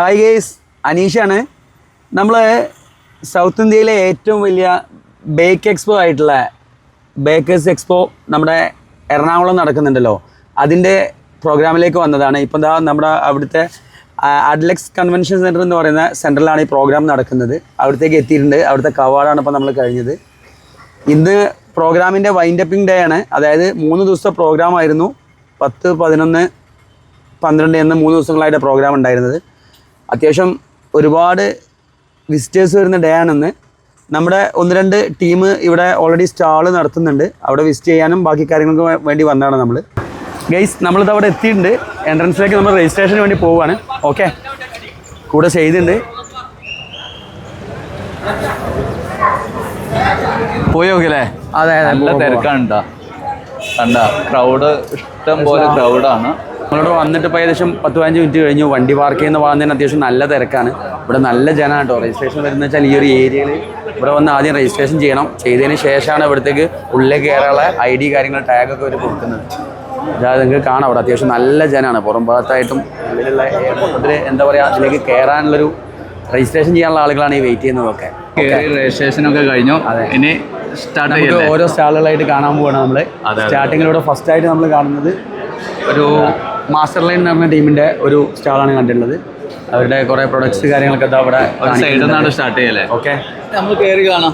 Hi guys, അനീഷാണ്. നമ്മൾ south ഇന്ത്യയിലെ ഏറ്റവും വലിയ ബേക്ക് എക്സ്പോ ആയിട്ടുള്ള ബേക്കേഴ്സ് എക്സ്പോ നമ്മുടെ എറണാകുളം നടക്കുന്നുണ്ടല്ലോ, അതിൻ്റെ പ്രോഗ്രാമിലേക്ക് വന്നതാണ്. ഇപ്പം ദാ നമ്മുടെ അവിടുത്തെ അഡ്ലക്സ് കൺവെൻഷൻ സെൻറ്റർ എന്ന് പറയുന്ന സെൻറ്ററിലാണ് ഈ പ്രോഗ്രാം നടക്കുന്നത്. അവിടത്തേക്ക് എത്തിയിട്ടുണ്ട്. അവിടുത്തെ കവാടാണ് ഇപ്പോൾ നമ്മൾ കഴിഞ്ഞത്. ഇന്ന് പ്രോഗ്രാമിൻ്റെ വൈൻഡപ്പിംഗ് ഡേ ആണ്. അതായത് 3 ദിവസത്തെ പ്രോഗ്രാമായിരുന്നു. 10, 11, 12 എന്ന 3 ദിവസങ്ങളായിട്ട് പ്രോഗ്രാം ഉണ്ടായിരുന്നത്. അത്യാവശ്യം ഒരുപാട് വിസിറ്റേഴ്സ് വരുന്ന ഡേ ആണെന്ന്. നമ്മുടെ 1-2 ടീം ഇവിടെ ഓൾറെഡി സ്റ്റാള് നടത്തുന്നുണ്ട്. അവിടെ വിസിറ്റ് ചെയ്യാനും ബാക്കി കാര്യങ്ങൾക്ക് വേണ്ടി വന്നതാണ് നമ്മൾ. ഗൈസ്, നമ്മളിത് അവിടെ എത്തിയിട്ടുണ്ട്. എൻട്രൻസിലേക്ക് നമ്മൾ രജിസ്ട്രേഷന് വേണ്ടി പോവുകയാണ്. ഓക്കെ, കൂടെ ചെയ്തിട്ടുണ്ട്. പോയി നോക്കിയല്ലേ? അതെ, നല്ല തിരക്കാണ്. കണ്ട ക്രൗഡ്, ഇഷ്ടം പോലെ ക്രൗഡാണ്. നമ്മളിവിടെ വന്നിട്ട് ഇപ്പോൾ ഏകദേശം 10-15 മിനിറ്റ് കഴിഞ്ഞു. വണ്ടി പാർക്ക് ചെയ്യുന്ന ഭാഗത്തിന് അത്യാവശ്യം നല്ല തിരക്കാണ്. ഇവിടെ നല്ല ജനമാണ് കേട്ടോ. രജിസ്ട്രേഷൻ വരുന്നത് വെച്ചാൽ ഈ ഒരു ഏരിയയിൽ ഇവിടെ വന്ന് ആദ്യം രജിസ്ട്രേഷൻ ചെയ്യണം. ചെയ്തതിന് ശേഷമാണ് ഇവിടത്തേക്ക് ഉള്ളിലേക്ക് കയറാനുള്ള ID കാര്യങ്ങൾ ടാഗൊക്കെ അവർ കൊടുക്കുന്നത്. അതായത് നിങ്ങൾക്ക് കാണാം, അവിടെ അത്യാവശ്യം നല്ല ജനമാണ്. പുറം ഭാഗത്തായിട്ടും ഉള്ളിലുള്ള മൊത്തത്തിൽ എന്താ പറയുക, അതിലേക്ക് കയറാനുള്ളൊരു രജിസ്ട്രേഷൻ ചെയ്യാനുള്ള ആളുകളാണ് ഈ വെയിറ്റ് ചെയ്യുന്നതൊക്കെ. രജിസ്ട്രേഷനൊക്കെ കഴിഞ്ഞു. ഇനി സ്റ്റാർട്ട് നമുക്ക് ഓരോ സ്റ്റാളുകളായിട്ട് കാണാൻ പോവാണ് നമ്മൾ. സ്റ്റാർട്ടിങ്ങിലൂടെ ഫസ്റ്റായിട്ട് നമ്മൾ കാണുന്നത് ഒരു മാസ്റ്റർ ലൈൻ എന്ന് പറഞ്ഞ ടീമിൻ്റെ ഒരു സ്റ്റാളാണ് കണ്ടിട്ടുള്ളത്. അവരുടെ കുറേ പ്രൊഡക്ട്സ് കാര്യങ്ങളൊക്കെ അവിടെ സൈഡിൽ നിന്നാണ് സ്റ്റാർട്ട് ചെയ്യല്ലേ. ഓക്കെ, നമ്മൾ കയറി കാണാം.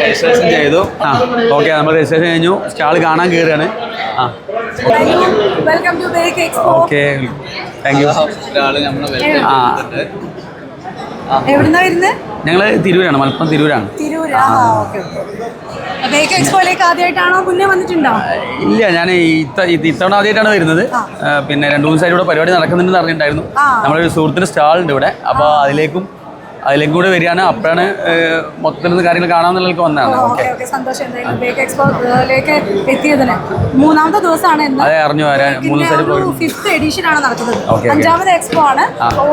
രജിസ്ട്രേഷൻ ചെയ്തു. ഓക്കെ, നമ്മൾ രജിസ്ട്രേഷൻ കഴിഞ്ഞു. സ്റ്റാൾ കാണാൻ കയറുകയാണ്. Okay, thank you. ഞങ്ങൾ തിരൂരാണ്, മലപ്പുറം തിരൂരാണ്. ഇല്ല, ഞാൻ ഇത്തവണ ആദ്യമായിട്ടാണ് വരുന്നത്. പിന്നെ 2-3 ദിവസമായിട്ട് ഇവിടെ പരിപാടി നടക്കുന്നുണ്ടെന്ന് അറിഞ്ഞിട്ടുണ്ടായിരുന്നു. നമ്മളൊരു സുഹൃത്തിന് സ്റ്റാളുണ്ട് ഇവിടെ, അപ്പോൾ അതിലേക്കും കൂടെ വരികയാണ്. അപ്പോഴാണ് മൊത്തത്തിൽ കാര്യങ്ങൾ കാണാമെന്നുള്ളതൊക്കെ വന്നതാണ്. മൂന്നാമത്തെ ദിവസമാണ്. അതെ, അറിഞ്ഞു. 3 ദിവസമായിട്ട് 5th എഡിഷൻ ആണ് നടക്കുന്നത്. 5ാമത് എക്സ്പോ ആണ്.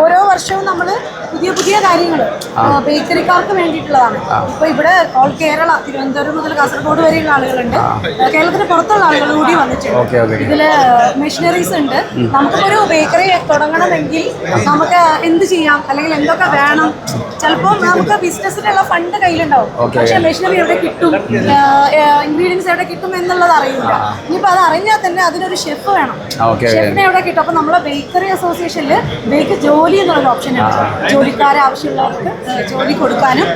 ഓരോ വർഷവും നമ്മൾ പുതിയ കാര്യങ്ങൾ ബേക്കറിക്കാർക്ക് വേണ്ടിയിട്ടുള്ളതാണ്. ഇപ്പൊ ഇവിടെ ഓൾ കേരള, തിരുവനന്തപുരം മുതൽ കാസർഗോഡ് വരെയുള്ള ആളുകളുണ്ട്. കേരളത്തിന് പുറത്തുള്ള ആളുകൾ കൂടി വന്നിട്ടുണ്ട്. ഇതില് മെഷീനറീസ് ഉണ്ട്. നമുക്കൊരു ബേക്കറി തുടങ്ങണമെങ്കിൽ നമുക്ക് എന്ത് ചെയ്യാം, അല്ലെങ്കിൽ എന്തൊക്കെ വേണം. ചിലപ്പോൾ നമുക്ക് ബിസിനസ്സിനുള്ള ഫണ്ട് കയ്യിലുണ്ടാവും, പക്ഷെ മെഷീനറി എവിടെ കിട്ടും, ഇൻഗ്രീഡിയൻസ് എവിടെ കിട്ടും എന്നുള്ളത് അറിയില്ല. ഇനിയിപ്പോൾ അത് അറിഞ്ഞാൽ തന്നെ അതിനൊരു ഷെഫ് വേണം. ഷെഫിനെ എവിടെ കിട്ടും? അപ്പോൾ നമ്മളെ ബേക്കറി അസോസിയേഷനിൽ ബേക്ക് ജോലി എന്നുള്ളൊരു ഓപ്ഷൻ ഉണ്ട്. ജോലിക്കാരെ ആവശ്യമുള്ളവർക്ക് ജോലി കൊടുക്കാനും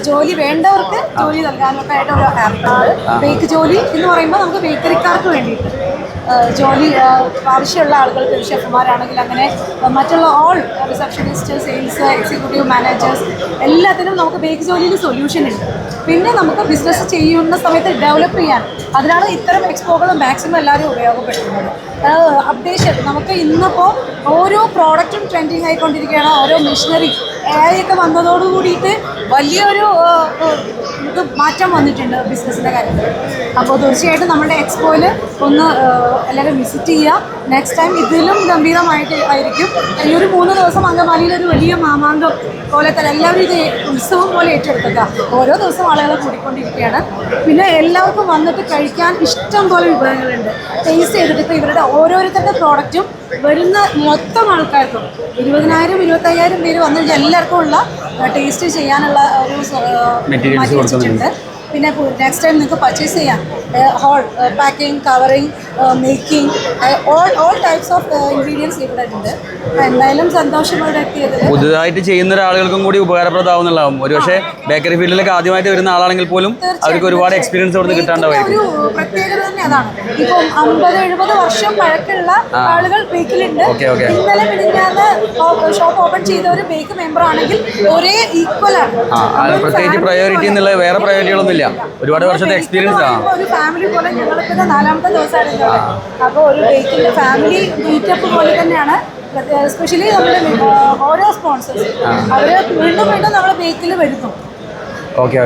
ജോലി വേണ്ടവർക്ക് ജോലി നൽകാനും ഒക്കെ ആയിട്ട് ഒരു ആപ്പാണ് ബേക്ക് ജോലി എന്ന് പറയുമ്പോൾ. നമുക്ക് ബേക്കറിക്കാർക്ക് വേണ്ടിയിട്ട് ജോലി ആവശ്യമുള്ള ആളുകൾക്ക്, ഷെഫുമാരാണെങ്കിൽ അങ്ങനെ മറ്റുള്ള all receptionist, sales, executive managers, എല്ലാത്തിനും നമുക്ക് ബേക്ക് ജോലിയിൽ സൊല്യൂഷൻ ഉണ്ട്. പിന്നെ നമുക്ക് ബിസിനസ് ചെയ്യുന്ന സമയത്ത് ഡെവലപ്പ് ചെയ്യാൻ, അതിനാണ് ഇത്തരം എക്സ്പോകൾ മാക്സിമം എല്ലാവരും ഉപയോഗപ്പെടുത്തുന്നത്. അപ്ഡേഷൻ നമുക്ക് ഇന്നിപ്പോൾ ഓരോ പ്രോഡക്റ്റും ട്രെൻഡിങ് ആയിക്കൊണ്ടിരിക്കുകയാണ്. ഓരോ മെഷീനറി AI ഒക്കെ വന്നതോട് കൂടിയിട്ട് വലിയൊരു ഇത് മാറ്റം വന്നിട്ടുണ്ട് ബിസിനസ്സിൻ്റെ കാര്യത്തിൽ. അപ്പോൾ തീർച്ചയായിട്ടും നമ്മുടെ എക്സ്പോയിൽ ഒന്ന് എല്ലാവരും വിസിറ്റ് ചെയ്യുക. നെക്സ്റ്റ് ടൈം ഇതിലും ഗംഭീരമായിട്ട് ആയിരിക്കും. ഈ ഒരു 3 ദിവസം അങ്കമാലിയിലൊരു വലിയ മാമാങ്കം പോലെ തന്നെ എല്ലാവരും ഇത് ഉത്സവം പോലെ ഏറ്റെടുക്കുക. ഓരോ ദിവസവും ആളുകൾ കൂടിക്കൊണ്ടിരിക്കുകയാണ്. പിന്നെ എല്ലാവർക്കും വന്നിട്ട് കഴിക്കാൻ ഇഷ്ടം പോലെ വിഭവങ്ങളുണ്ട്. ടേസ്റ്റ് ചെയ്തിട്ട് ഇപ്പോൾ ഇവരുടെ ഓരോരുത്തരുടെ പ്രോഡക്റ്റും വരുന്ന മൊത്തം ആൾക്കാർക്കും 20,000-25,000 പേര് വന്നിട്ട് എല്ലാവർക്കും ഉള്ള ടേസ്റ്റ് ചെയ്യാനുള്ള ഒരു മാറ്റി വെച്ചിട്ടുണ്ട്. പിന്നെ നെക്സ്റ്റ് ടൈം നിങ്ങൾക്ക് പർച്ചേസ് ചെയ്യാം. Whole packing, covering, making, all types of ingredients ഇവിടെ ഉണ്ട്. എന്തായാലും സന്തോഷം ഇവിടെ എത്തിയത്. പുതുതായിട്ട് ചെയ്യുന്ന ഒരാളുകൾക്കും കൂടി ഉപകാരപ്രദമാവുന്നുള്ളതാവും. ഒരു പക്ഷേ ബേക്കറി ഫീൽഡിലേക്ക് ആദ്യമായിട്ട് വരുന്ന ആളാണെങ്കിൽ പോലും അവർക്ക് ഒരുപാട് എക്സ്പീരിയൻസ് കൊടുത്ത് കിട്ടാണ്ടായിരിക്കും. ഒരു പ്രത്യേകത തന്നെ അതാണ്. ഇപ്പം 50-70 വർഷം പഴക്കമുള്ള ആളുകൾ ബേക്കിലുണ്ട്. ഇന്നലെ മിനിഞ്ഞാന്ന് ഷോപ്പ് ഓപ്പൺ ചെയ്ത ഒരു ബേക്ക് മെമ്പർ ആണെങ്കിൽ ഒരേ ഈക്വൽ ആണ്. പ്രത്യേകിച്ച് പ്രയോറിറ്റി എന്നുള്ള വേറെ പ്രയോറിറ്റികളൊന്നും ഇല്ല. ഒരുപാട് വർഷത്തെ എക്സ്പീരിയൻസ് ആണ്. ഒരു ഫാമിലി പോലെ ഞങ്ങൾക്ക് 4ാമത്തെ ദിവസമാണ്. അപ്പോൾ ഒരു ബേക്കിൻ്റെ ഫാമിലി മീറ്റപ്പ് പോലെ തന്നെയാണ്. എസ്പെഷ്യലി നമ്മുടെ ഓരോ സ്പോൺസേഴ്സ് അവർ വീണ്ടും നമ്മളെ ബേക്കിൽ വരുന്നു. ഓക്കെ,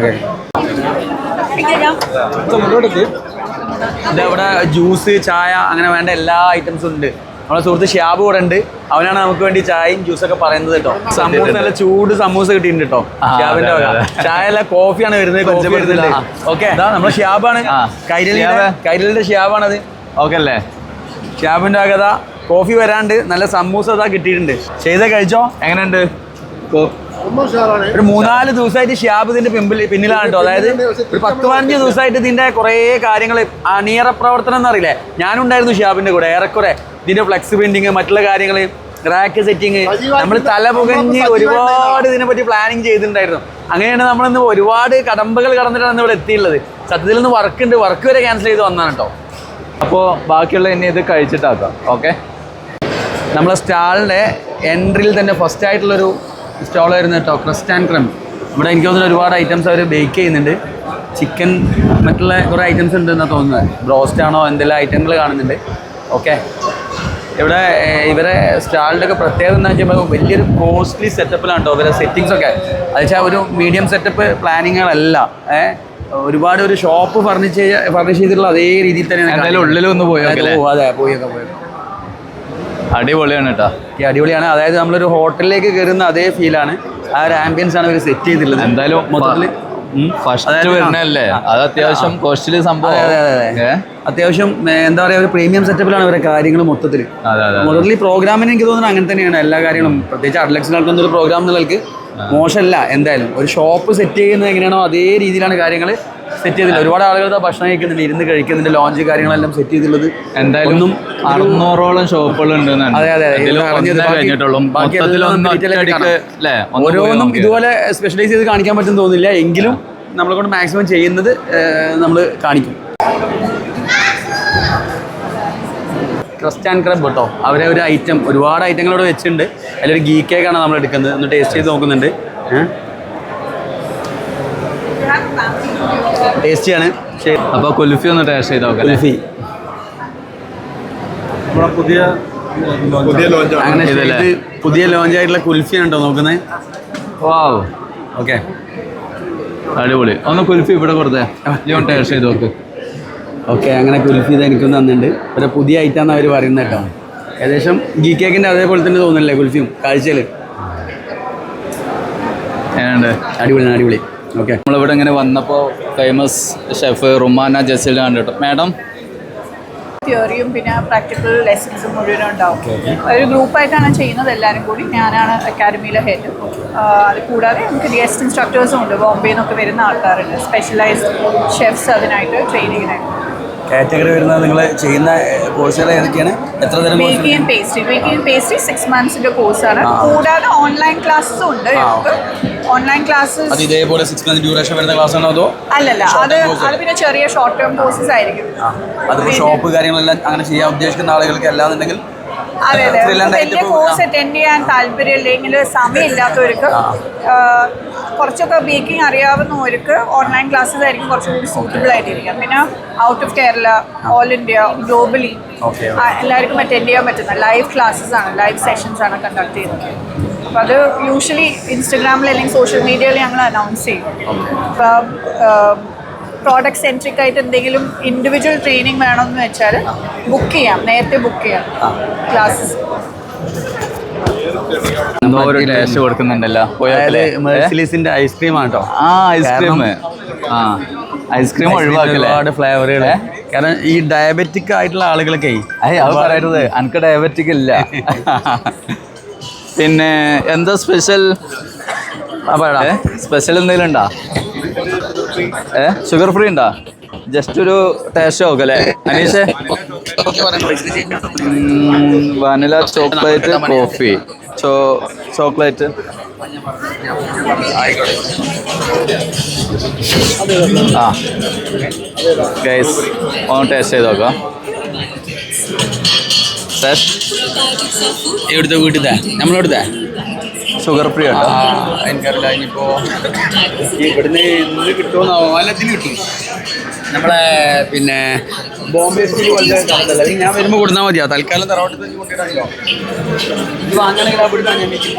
ഇതവിടെ ജ്യൂസ്, ചായ, അങ്ങനെ വേണ്ട എല്ലാ ഐറ്റംസും ഉണ്ട്. നമ്മളെ സുഹൃത്ത് ഷ്യാബ് കൂടെ ഉണ്ട്. അവനാണ് നമുക്ക് വേണ്ടി ചായയും ജ്യൂസൊക്കെ പറയുന്നത് കേട്ടോ. സമൂസ, നല്ല ചൂട് സമൂസ കിട്ടിയിട്ടുണ്ട് കേട്ടോ ഷ്യാബിന്റെ വക. ചായ അല്ല, കോഫിയാണ് വരുന്നത്. ഓക്കെ, നമ്മളെ ഷ്യാബാണ്, കൈരളിയുടെ ഷ്യാബാണത്. ഓക്കെ അല്ലേ? ഷ്യാബിന്റെ വകത കോഫി വരാണ്ട് നല്ല സമൂസ ഇതാ കിട്ടിയിട്ടുണ്ട്. ചെയ്ത കഴിച്ചോ? എങ്ങനെയുണ്ട്? ഒരു 3-4 ദിവസമായിട്ട് ഷിയാബ് ഇതിന്റെ പിന്നിലാണ് കേട്ടോ. അതായത് ഒരു 10-15 ദിവസമായിട്ട് ഇതിന്റെ കുറേ കാര്യങ്ങൾ അണിയറ പ്രവർത്തനം എന്നറിയില്ലേ, ഞാനുണ്ടായിരുന്നു ഷിയാബിന്റെ കൂടെ ഏറെക്കുറെ. ഇതിന്റെ ഫ്ലെക്സ് പ്രിന്റിങ്, മറ്റുള്ള കാര്യങ്ങൾ, റാക്ക് സെറ്റിങ്, നമ്മൾ തല പുകഞ്ഞ് ഒരുപാട് ഇതിനെപ്പറ്റി പ്ലാനിങ് ചെയ്തിട്ടുണ്ടായിരുന്നു. അങ്ങനെയാണ് നമ്മളിന്ന് ഒരുപാട് കടമ്പകൾ കടന്നിട്ടാണ് ഇവിടെ എത്തിയുള്ളത്. സത്യത്തിൽ നിന്ന് വർക്ക് വരെ ക്യാൻസൽ ചെയ്ത് വന്നാണ് കേട്ടോ. അപ്പോൾ ബാക്കിയുള്ള ഇനി ഇത് കഴിച്ചിട്ടാക്കാം. ഓക്കെ, നമ്മളെ സ്റ്റാളിൻ്റെ എൻട്രിയിൽ തന്നെ ഫസ്റ്റ് ആയിട്ടുള്ളൊരു സ്റ്റോൾ വരുന്നത് കേട്ടോ, ക്രസ്റ്റ് ആൻഡ് ക്രം. ഇവിടെ എനിക്ക് തോന്നുന്നു ഒരുപാട് ഐറ്റംസ് അവർ ബേക്ക് ചെയ്യുന്നുണ്ട്. ചിക്കൻ, മറ്റുള്ള കുറേ ഐറ്റംസ് ഉണ്ടെന്നാണ് തോന്നുന്നത്. ബ്രോസ്റ്റ് ആണോ എന്തെല്ലാം ഐറ്റങ്ങൾ കാണുന്നുണ്ട്. ഓക്കെ, ഇവിടെ ഇവരെ സ്റ്റാളിൻ്റെ ഒക്കെ പ്രത്യേകത എന്താ വെച്ചാൽ വലിയൊരു കോസ്റ്റ്ലി സെറ്റപ്പിലാണ് കേട്ടോ ഇവരെ സെറ്റിങ്സ് ഒക്കെ. അത് വെച്ചാൽ ഒരു മീഡിയം സെറ്റപ്പ് പ്ലാനിങ്ങുകളല്ല, ഒരുപാട് ഒരു ഷോപ്പ് ഫർണിഷ് ചെയ്തിട്ടുള്ള അതേ രീതിയിൽ തന്നെയാണ്. എന്തായാലും ഉള്ളിലൊന്ന് പോയൊക്കെ. അതെ, പോയൊക്കെ അടിപൊളിയാണ് കേട്ടോ. ഈ അടിപൊളിയാണ്. അതായത് നമ്മളൊരു ഹോട്ടലിലേക്ക് കയറുന്ന അതേ ഫീലാണ്, ആ ഒരു ആംബിയൻസ് ആണ് ഇവർ സെറ്റ് ചെയ്തിട്ടുള്ളത്. എന്തായാലും മൊത്തത്തിൽ ഫസ്റ്റ് വരുന്നല്ലേ, അത് അത്യാവശ്യം കോസ്റ്റ്ലി സംഭവം. അത്യാവശ്യം എന്താ പറയുക, ഒരു പ്രീമിയം സെറ്റപ്പിലാണ് ഇവരെ കാര്യങ്ങൾ മൊത്തത്തിൽ. മൊത്തത്തിൽ പ്രോഗ്രാമിന് എനിക്ക് തോന്നുന്നത് അങ്ങനെ തന്നെയാണ് എല്ലാ കാര്യങ്ങളും. പ്രത്യേകിച്ച് അഡ്ലക്സ് നടക്കുന്ന ഒരു പ്രോഗ്രാം എന്നുള്ളവർക്ക് മോശമല്ല. എന്തായാലും ഒരു ഷോപ്പ് സെറ്റ് ചെയ്യുന്നത് എങ്ങനെയാണോ അതേ രീതിയിലാണ് കാര്യങ്ങൾ സെറ്റ് ചെയ്തില്ല. ഒരുപാട് ആളുകൾ ഭക്ഷണം കഴിക്കുന്നുണ്ട്, ഇരുന്ന് കഴിക്കുന്നുണ്ട്, ലോഞ്ച് കാര്യങ്ങളെല്ലാം സെറ്റ് ചെയ്തിട്ടുള്ളത്. എന്തായാലും 600ഓളം ഷോപ്പുകളുണ്ട്. ഓരോന്നും ഇതുപോലെ സ്പെഷ്യലൈസ് ചെയ്ത് കാണിക്കാൻ പറ്റും തോന്നില്ല, എങ്കിലും നമ്മളെ കൊണ്ട് മാക്സിമം ചെയ്യുന്നത് നമ്മൾ കാണിക്കും. ക്രസ്റ്റ് ആൻഡ് ക്രബ് കേട്ടോ, അവരെ ഒരു ഐറ്റം, ഒരുപാട് ഐറ്റങ്ങളോട് വെച്ചിട്ടുണ്ട്. അതിലൊരു ഗീ കേക്കാണ് നമ്മൾ എടുക്കുന്നത്. ഒന്ന് ടേസ്റ്റ് ചെയ്ത് നോക്കുന്നുണ്ട്. ടേസ്റ്റിയാണ്. അപ്പോൾ കുൽഫി ഒന്ന് ടേസ്റ്റ് ചെയ്ത് നോക്കാം. കുൽഫി അങ്ങനെ പുതിയ ലോഞ്ച് ആയിട്ടുള്ള കുൽഫിയാണ് കേട്ടോ നോക്കുന്നത്. വാവ്, ഓക്കെ, അടിപൊളി. ഒന്ന് കുൽഫി ഇവിടെ കൊടുത്തേ, ടേസ്റ്റ് ചെയ്ത് നോക്ക്. ഓക്കെ, അങ്ങനെ കുൽഫി ഇത് എനിക്കും തന്നിട്ടുണ്ട്. ഒരു പുതിയ ഐറ്റമാണ് അവർ പറയുന്നത് കേട്ടോ. ഏകദേശം ഗീ കേക്കിൻ്റെ അതേപോലെ തന്നെ തോന്നുന്നില്ലേ കുൽഫിയും കാഴ്ചയിൽ? ഏതാണ്ട് അടിപൊളിയാണ്, അടിപൊളി. ഓക്കെ, നമ്മളിവിടെ ഇങ്ങനെ വന്നപ്പോൾ ഫേമസ് ഷെഫ് റുമാന ജസീൽ കണ്ടിട്ടു. മാഡം, തിയറിയും പിന്നെ പ്രാക്ടിക്കൽ ലെസൺസും മുഴുവനും ഉണ്ടാവും. ഒരു ഗ്രൂപ്പായിട്ടാണ് ചെയ്യുന്നത് എല്ലാവരും കൂടി. ഞാനാണ് അക്കാഡമിയിലെ ഹെഡ്. അത് കൂടാതെ നമുക്ക് ഗസ്റ്റ് ഇൻസ്ട്രക്ടേഴ്സും ഉണ്ട്. ബോംബെയിൽ നിന്നൊക്കെ വരുന്ന ആൾക്കാരുണ്ട്, സ്പെഷ്യലൈസ്ഡ് ഷെഫ്സ് അതിനായിട്ട് ട്രെയിനിങ്ങിനായിട്ട്. കാറ്റഗറി വരുന്നത് നിങ്ങൾ ചെയ്യുന്ന കോഴ്സുകൾ ഏതൊക്കെയാണ്? എത്ര തരം? ബേക്കിംഗ് ആൻഡ് പേസ്ട്രി 6 months കോഴ്സാണ്. കൂടാതെ ഓൺലൈൻ ക്ലാസ്സും ഉണ്ട്. ഓൺലൈൻ ക്ലാസ് അത് ഇതേപോലെ 6 months ഡ്യൂറേഷൻ വരുന്ന ക്ലാസ് ആണോ അതോ? അല്ലല്ല, അത് പിന്നെ ചെറിയ ഷോർട്ട് ടേം കോഴ്സസ് ആയിരിക്കും. അതിപ്പോൾ ഷോപ്പ് കാര്യങ്ങളെല്ലാം അങ്ങനെ ചെയ്യാൻ ഉദ്ദേശിക്കുന്ന ആളുകൾക്ക് അല്ലാന്നുണ്ടെങ്കിൽ അതെ വലിയ കോഴ്സ് അറ്റൻഡ് ചെയ്യാൻ താല്പര്യമില്ലെങ്കിൽ സമയമില്ലാത്തവർക്ക്, കുറച്ചൊക്കെ ബേക്കിംഗ് അറിയാവുന്നവർക്ക് ഓൺലൈൻ ക്ലാസ്സസ് ആയിരിക്കും കുറച്ചുകൂടി സൂട്ടബിൾ ആയിട്ടിരിക്കാം. പിന്നെ out of Kerala, all India, globally എല്ലാവർക്കും അറ്റൻഡ് ചെയ്യാൻ പറ്റുന്ന ലൈവ് ക്ലാസ്സസ് ആണ്, ലൈവ് സെഷൻസ് ആണ് കണ്ടക്ട് ചെയ്യുന്നത്. അപ്പോൾ അത് യൂഷ്വലി ഇൻസ്റ്റഗ്രാമിൽ അല്ലെങ്കിൽ സോഷ്യൽ മീഡിയയിൽ ഞങ്ങൾ അനൗൺസ് ചെയ്യും. അപ്പോൾ പ്രോഡക്റ്റ് സെൻട്രിക് ആയിട്ട് എന്തെങ്കിലും ഇൻഡിവിജ്വൽ ട്രെയിനിങ് വേണമെന്ന് വെച്ചാൽ ബുക്ക് ചെയ്യാം, നേരത്തെ ബുക്ക് ചെയ്യാം ക്ലാസ്സസ്. ടേസ്റ്റ് കൊടുക്കുന്നുണ്ടല്ലോ. മെർസിലീസിന്റെ ഐസ്ക്രീം ആണ് കേട്ടോ. ഐസ്ക്രീം ഒഴിവാക്കില്ലേ? ഒരുപാട് ഫ്ലേവറുകള്. കാരണം ഈ ഡയബറ്റിക് ആയിട്ടുള്ള ആളുകളൊക്കെ അത് പറയരുത്, എനിക്ക് ഡയബറ്റിക് ഇല്ല. പിന്നെ എന്താ സ്പെഷ്യൽ? സ്പെഷ്യൽ എന്തെങ്കിലും ഉണ്ടോ? ഷുഗർ ഫ്രീ ഉണ്ടോ? ജസ്റ്റ് ഒരു ടേസ്റ്റ് നോക്കല്ലേ അനീഷേ? Vanilla chocolate coffee, chocolate. ആ ഗൈസ് ഒന്ന് ടേസ്റ്റ് ചെയ്ത് നോക്കാം. എവിടുത്തെ വീട്ടിലത്തെ നമ്മളെടുത്തേ ഷുഗർ ഫ്രീ ഉണ്ടോ? എനിക്കറിയില്ല. ഇനിയിപ്പോ ഇവിടുന്ന് ഇന്ന് കിട്ടുമോ? വല്ലത്തിന് കിട്ടും. നമ്മളെ പിന്നെ ബോംബെ സ്റ്റീൽ പോലത്തെ കടത്തല്ല, അല്ലെങ്കിൽ ഞാൻ വരുമ്പോൾ കൊടുത്താൽ മതിയോ? തൽക്കാലം തറവാട്ടിൽ തന്നെ കൊണ്ടിടാമല്ലോ. ഇത് വാങ്ങണമെങ്കിൽ അവിടുത്തെ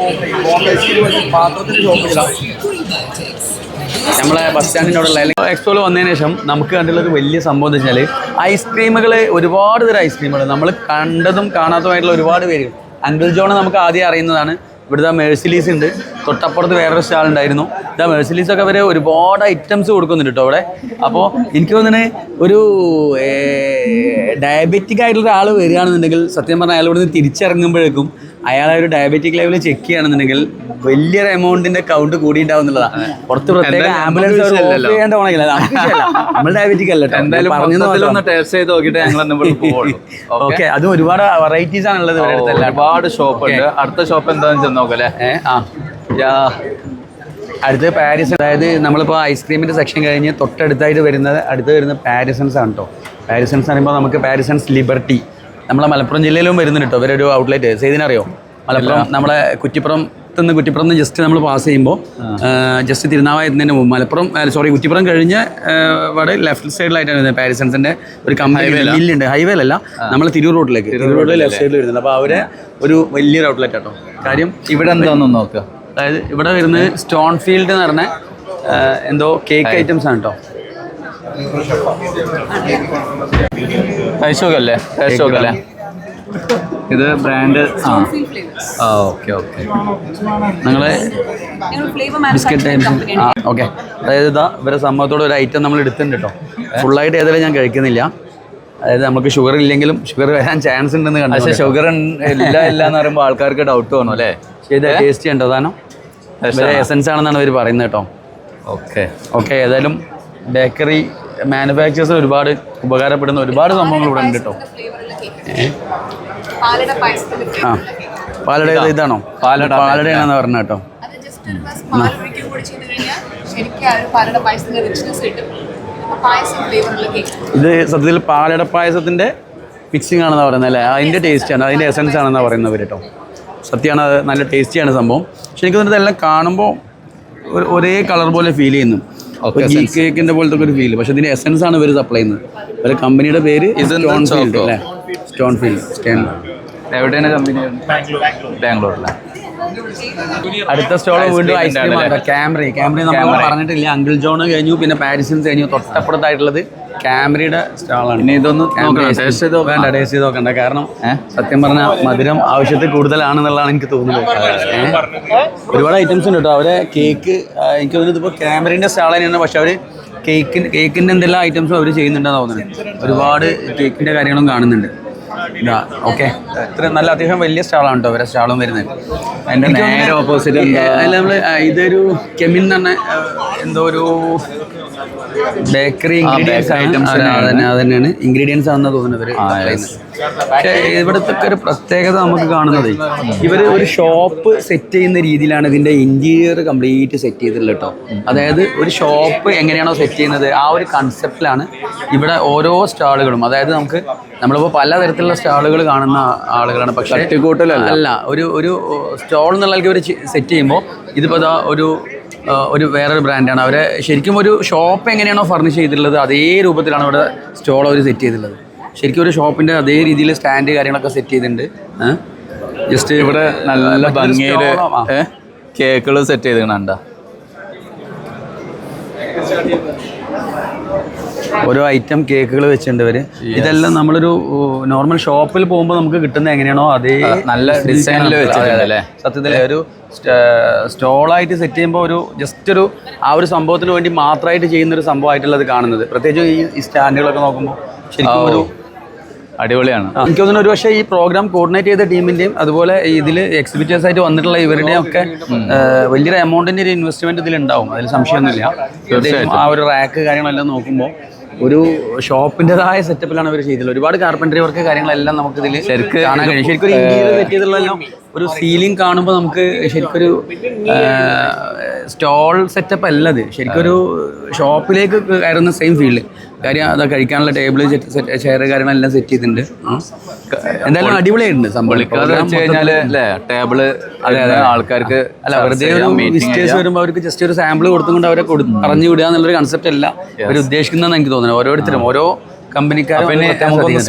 ബോംബെ സ്റ്റീൽ പോലത്തെ പാത്രത്തിൻ്റെ ഷോപ്പിലാണ്. നമ്മളെ ബസ് സ്റ്റാൻഡിനോടുള്ള എക്സ്പോയിൽ വന്നതിന് ശേഷം നമുക്ക് കണ്ടുള്ളത് വലിയ സംഭവം എന്ന് വെച്ചാൽ ഐസ്ക്രീമുകൾ, ഒരുപാട് തരം ഐസ്ക്രീമുകൾ, നമ്മൾ കണ്ടതും കാണാത്തതുമായിട്ടുള്ള ഒരുപാട് പേര്. അങ്കിൾ ജോൺ നമുക്ക് ആദ്യം അറിയുന്നതാണ്. ഇവിടുത്തെ മെഴ്സിലീസ് ഉണ്ട്, തൊട്ടപ്പുറത്ത് വേറൊരു സ്റ്റാൾ ഉണ്ടായിരുന്നു. ഇതാ മെഴ്സിലീസൊക്കെ വരെ ഒരുപാട് ഐറ്റംസ് കൊടുക്കുന്നുണ്ട് കേട്ടോ അവിടെ. അപ്പോൾ എനിക്ക് തോന്നുന്നത് ഒരു ഡയബറ്റിക് ആയിട്ടുള്ള ഒരാൾ വരികയാണെന്നുണ്ടെങ്കിൽ സത്യം പറഞ്ഞാൽ അയാൾ ഇവിടുന്ന് തിരിച്ചിറങ്ങുമ്പോഴേക്കും അയാളെ ഒരു ഡയബറ്റിക് ലെവൽ ചെക്ക് ചെയ്യുകയാണെന്നുണ്ടെങ്കിൽ വലിയൊരു എമൗണ്ടിന്റെ കൗണ്ട് കൂടിയിട്ടുണ്ടാവും എന്നുള്ളതാണ്. പുറത്ത് പ്രത്യേക ആംബുലൻസ് ചെയ്യേണ്ട പോണെങ്കിൽ നമ്മൾ ഡയബറ്റിക് അല്ല എന്തായാലും ടേസ്റ്റ് ചെയ്ത് നോക്കിയിട്ട് ഞങ്ങൾ ഓക്കെ. അതും ഒരുപാട് വെറൈറ്റീസ് ആണുള്ളത് ഇവരുടെ അടുത്തല്ല. ഒരുപാട് ഷോപ്പ് ഉണ്ട്. അടുത്ത ഷോപ്പ് എന്താണെന്ന് ചെന്ന് നോക്കല്ലേ. അടുത്ത് പാരിസൺ, അതായത് നമ്മളിപ്പോൾ ഐസ്ക്രീമിൻ്റെ സെക്ഷൻ കഴിഞ്ഞ് തൊട്ടടുത്തായിട്ട് വരുന്ന പാരിസൺസ് ആണ് കേട്ടോ. പാരിസൺസ് പറയുമ്പോൾ നമുക്ക് പാരിസൺസ് ലിബർട്ടി നമ്മളെ മലപ്പുറം ജില്ലയിലും വരുന്നുണ്ട് കേട്ടോ ഇവരൊരു ഔട്ട്ലെറ്റ്. ചെയ്തിനറിയോ? മലപ്പുറം നമ്മളെ കുറ്റിപ്പുറം ജസ്റ്റ് നമ്മൾ പാസ് ചെയ്യുമ്പോൾ ജസ്റ്റ് തിരുനാവായ എത്തുന്നതിന് മുമ്പ് കുറ്റിപ്പുറം കഴിഞ്ഞ് ഇവിടെ ലെഫ്റ്റ് സൈഡിലായിട്ടാണ് പാരിസൺസിൻ്റെ ഒരു കമ്പനി മില്ലുണ്ട്. ഹൈവേയിലല്ല, നമ്മൾ തിരൂർ റോഡിലേക്ക് ലെഫ്റ്റ് സൈഡിൽ വരുന്നത്. അപ്പോൾ അവരെ ഒരു വലിയൊരു ഔട്ട്ലെറ്റ് കേട്ടോ. കാര്യം ഇവിടെ എന്താണെന്ന് നോക്കുക. അതായത് ഇവിടെ വരുന്നത് സ്റ്റോൺ ഫീൽഡ് എന്ന് പറഞ്ഞ എന്തോ കേക്ക് ഐറ്റംസ് ആണ് കേട്ടോ. കഴിച്ചോക്കല്ലേ. ഇത് ബ്രാൻഡ് ഓക്കെ നിങ്ങളെ ബിസ്ക്കറ്റ് ഐറ്റംസ് ഓക്കെ. അതായത് ഇതാ ഇവരെ സംഭവത്തോടെ ഒരു ഐറ്റം നമ്മൾ എടുത്തിട്ടുണ്ട് കേട്ടോ. ഫുള്ളായിട്ട് ഏതായാലും ഞാൻ കഴിക്കുന്നില്ല. അതായത് നമുക്ക് ഷുഗർ ഇല്ലെങ്കിലും ഷുഗർ വരാൻ ചാൻസ് ഉണ്ടെന്ന് കണ്ടു. പക്ഷേ ഷുഗർ ഇല്ല എന്ന് പറയുമ്പോൾ ആൾക്കാർക്ക് ഡൗട്ട് തോന്നും അല്ലേ? ടേസ്റ്റ് ചെയ്യണ്ടോ സാധനം? എസൻസ് ആണെന്നാണ് അവർ പറയുന്നത് കേട്ടോ. ഓക്കെ. ഏതായാലും ബേക്കറി മാനുഫാക്ചേഴ്സിന് ഒരുപാട് ഉപകാരപ്പെടുന്ന ഒരുപാട് സംഭവങ്ങൾ ഇവിടെ ഉണ്ട് കേട്ടോ. പാലട ഇതാണോ? പാലടയാണെന്ന് പറഞ്ഞ കേട്ടോ. ഇത് സത്യത്തിൽ പാലട പായസത്തിന്റെ മിക്സിംഗ് ആണെന്ന് പറയുന്നത് അല്ലേ? അതിന്റെ ടേസ്റ്റ് ആണ്, അതിന്റെ എസൻസ് ആണെന്നാണ് പറയുന്നത് കേട്ടോ. സത്യമാണ്, അത് നല്ല ടേസ്റ്റിയാണ് സംഭവം. പക്ഷെ എനിക്ക് തോന്നുന്നത് എല്ലാം കാണുമ്പോൾ ഒരേ കളർ പോലെ ഫീൽ ചെയ്യുന്നു. ഗീ കേക്കിന്റെ പോലത്തെ ഒരു ഫീൽ. പക്ഷെ ഇതിന്റെ എസൻസ് ആണ് ഇവർ സപ്ലൈ ചെയ്യുന്നത്. ഒരു കമ്പനിയുടെ പേര് സ്റ്റോൺ ഫീൽഡ് അല്ലേ? Stone field. എവിടെയാണ് കമ്പനി? ബാംഗ്ലൂരിലാണ്. അടുത്ത സ്റ്റോൾ വീണ്ടും ഐസ്ക്രീം ആണ്. ക്യാമറി നമ്മൾ പറഞ്ഞിട്ടില്ല. അങ്കിൾ ജോൺ കഴിഞ്ഞു, പിന്നെ പാരിസൺസ് കഴിഞ്ഞു. തൊട്ടപ്പുറത്തായിട്ടുള്ളത് ക്യാമറിയുടെ സ്റ്റാളാണ്. ഇനി ഇതൊന്ന് ടേസ്റ്റ് ചെയ്ത് നോക്കണ്ട. കാരണം സത്യം പറഞ്ഞാൽ മധുരം ആവശ്യത്തിൽ കൂടുതലാണെന്നുള്ളതാണ് എനിക്ക് തോന്നുന്നത്. ഒരുപാട് ഐറ്റംസ് ഉണ്ട് കേട്ടോ. അവരെ കേക്ക് എനിക്ക് തോന്നുന്നത് ഇപ്പോൾ ക്യാമറിൻ്റെ സ്റ്റാൾ തന്നെയാണ്. പക്ഷെ അവർ കേക്കിൻ്റെ എന്തെല്ലാം ഐറ്റംസും അവർ ചെയ്യുന്നുണ്ടെന്ന് തോന്നുന്നുണ്ട്. ഒരുപാട് കേക്കിൻ്റെ കാര്യങ്ങളും കാണുന്നുണ്ട്. ഇതാ ഓക്കെ. ഇത്ര നല്ല അത്യാവശ്യം വലിയ സ്റ്റാളാണ് കേട്ടോ ഇവരെ സ്റ്റാളും വരുന്നത്. അതിൻ്റെ നേരെ ഓപ്പോസിറ്റ് അല്ല നമ്മൾ ഇതൊരു കെമിൻ എന്ന് പറഞ്ഞ എന്തോ ഒരു ബേക്കറി ഇൻഗ്രീഡിയൻസ് തന്നെയാണ്. ഇൻഗ്രീഡിയൻസ് ആണെന്ന് തോന്നുന്നത് ഇവർ. പക്ഷേ ഇവിടുത്തെ ഒരു പ്രത്യേകത നമുക്ക് കാണുന്നത് ഇവർ ഒരു ഷോപ്പ് സെറ്റ് ചെയ്യുന്ന രീതിയിലാണ് ഇതിൻ്റെ ഇൻറ്റീരിയർ കംപ്ലീറ്റ് സെറ്റ് ചെയ്തിട്ടുള്ളത് കേട്ടോ. അതായത് ഒരു ഷോപ്പ് എങ്ങനെയാണോ സെറ്റ് ചെയ്യുന്നത് ആ ഒരു കൺസെപ്റ്റിലാണ് ഇവിടെ ഓരോ സ്റ്റാളുകളും. അതായത് നമ്മളിപ്പോൾ പലതരത്തിലുള്ള സ്റ്റാളുകൾ കാണുന്ന ആളുകളാണ്. പക്ഷേ അല്ല, ഒരു സ്റ്റോൾ എന്നുള്ളവർക്ക് ഇവർ സെറ്റ് ചെയ്യുമ്പോൾ ഇതിപ്പോൾ ഇതാ ഒരു വേറൊരു ബ്രാൻഡാണ്. അവരെ ശരിക്കും ഒരു ഷോപ്പ് എങ്ങനെയാണോ ഫർണിഷ് ചെയ്തിട്ടുള്ളത് അതേ രൂപത്തിലാണ് ഇവിടെ സ്റ്റോൾ അവർ സെറ്റ് ചെയ്തിട്ടുള്ളത്. ശരിക്കും ഒരു ഷോപ്പിൻ്റെ അതേ രീതിയിൽ സ്റ്റാൻഡ് കാര്യങ്ങളൊക്കെ സെറ്റ് ചെയ്തിട്ടുണ്ട്. ജസ്റ്റ് ഇവിടെ നല്ല ഭംഗിയിൽ കേക്കുകൾ സെറ്റ് ചെയ്തിട്ടുണ്ടോ? ഓരോ ഐറ്റം കേക്കുകൾ വെച്ചിട്ടുണ്ട് ഇവർ. ഇതെല്ലാം നമ്മളൊരു നോർമൽ ഷോപ്പിൽ പോകുമ്പോൾ നമുക്ക് കിട്ടുന്ന എങ്ങനെയാണോ അതേ നല്ല ഡിസൈനിൽ വെച്ചിട്ടുണ്ടല്ലേ? സത്യത്തിൽ ഒരു സ്റ്റോളായിട്ട് സെറ്റ് ചെയ്യുമ്പോൾ ജസ്റ്റ് ആ ഒരു സംഭവത്തിന് വേണ്ടി മാത്രമായിട്ട് ചെയ്യുന്നൊരു സംഭവമായിട്ടുള്ളത് കാണുന്നത്. പ്രത്യേകിച്ച് ഈ സ്റ്റാൻഡുകളൊക്കെ നോക്കുമ്പോൾ ശരിക്കും ഒരു അടിപൊളിയാണ്. എനിക്ക് തോന്നുന്നു ഒരു പക്ഷേ ഈ പ്രോഗ്രാം കോർഡിനേറ്റ് ചെയ്ത ടീമിൻ്റെയും അതുപോലെ ഇതിൽ എക്സിബിറ്റേഴ്സ് ആയിട്ട് വന്നിട്ടുള്ള ഇവരുടെയും ഒക്കെ വലിയൊരു എമൗണ്ടിൻ്റെ ഒരു ഇൻവെസ്റ്റ്മെൻറ്റ് ഇതിലുണ്ടാവും, അതിൽ സംശയമൊന്നുമില്ല. ആ ഒരു റാക്ക് കാര്യങ്ങളെല്ലാം നോക്കുമ്പോൾ ഒരു ഷോപ്പിൻ്റെതായ സെറ്റപ്പിലാണ് അവർ ചെയ്തിട്ടുള്ളത്. ഒരുപാട് കാർപ്പൻട്രി വർക്ക് കാര്യങ്ങളെല്ലാം നമുക്കിതിൽ ശരിക്കും കാണാൻ കഴിയും. ശരിക്കും ഒരു ഇന്ത്യയിൽ സെറ്റ് ചെയ്തിട്ടുള്ളതെല്ലാം ഒരു സീലിംഗ് കാണുമ്പോൾ നമുക്ക് ശരിക്കൊരു സ്റ്റോൾ സെറ്റപ്പ് അല്ലത്, ശരിക്കൊരു ഷോപ്പിലേക്ക് കയറുന്ന സെയിം ഫീൽഡ്. കാര്യം അത് കഴിക്കാനുള്ള ടേബിൾ ചെയർ കാര്യങ്ങളെല്ലാം സെറ്റ് ചെയ്തിട്ടുണ്ട്. എന്തായാലും അടിപൊളിയായിട്ടുണ്ട് സംഭവം. ടേബിള് ആൾക്കാർക്ക് അല്ല, വെറുതെ ഒരു വിസിറ്റേഴ്സ് വരുമ്പോൾ അവർക്ക് ജസ്റ്റ് ഒരു സാമ്പിൾ കൊടുത്തുകൊണ്ട് അവരെ പറഞ്ഞു വിടുക എന്നുള്ളൊരു കൺസെപ്റ്റ് അല്ല അവർ ഉദ്ദേശിക്കുന്നതെന്ന് എനിക്ക് തോന്നുന്നത്. ഓരോരുത്തരും ഓരോ കമ്പനിക്കാരും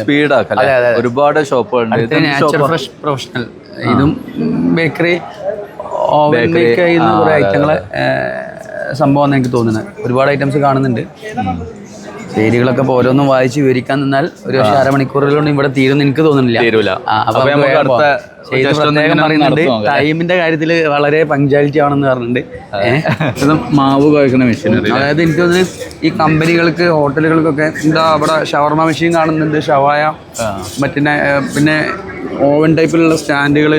സ്പീഡാക്കാം. ഒരുപാട് ഷോപ്പുകളുണ്ട്. നാച്ചുറൽ ഫ്രഷ് പ്രൊഫഷണൽ ഇതും ബേക്കറി ഓവൻ ബേക്ക് ചെയ്യുന്ന കുറേ ഐറ്റങ്ങളെ സംഭവം എനിക്ക് തോന്നുന്നത്. ഒരുപാട് ഐറ്റംസ് കാണുന്നുണ്ട്. പേരുകളൊക്കെ ഇപ്പോൾ ഓരോന്നും വായിച്ച് വിവരിക്കാൻ നിന്നാൽ ഒരു പക്ഷേ അരമണിക്കൂറുകളൊന്നും ഇവിടെ തീരുമെന്ന് എനിക്ക് തോന്നുന്നില്ല. അപ്പൊ നമുക്ക് അടുത്ത ചെയ്ത് പ്രത്യേകം പറയുന്നുണ്ട്. ടൈമിന്റെ കാര്യത്തിൽ വളരെ പങ്ക്ച്വാലിറ്റി ആണെന്ന് പറഞ്ഞിട്ടുണ്ട്. ഇത് മാവ് കുഴക്കുന്ന മെഷീനറി. അതായത് എനിക്ക് തോന്നുന്നു ഈ കമ്പനികൾക്ക് ഹോട്ടലുകൾക്കൊക്കെ എന്താ അവിടെ ഷവർമ മെഷീൻ കാണുന്നുണ്ട്, ഷവായ, പിന്നെ ഓവൻ ടൈപ്പിലുള്ള സ്റ്റാൻഡുകൾ,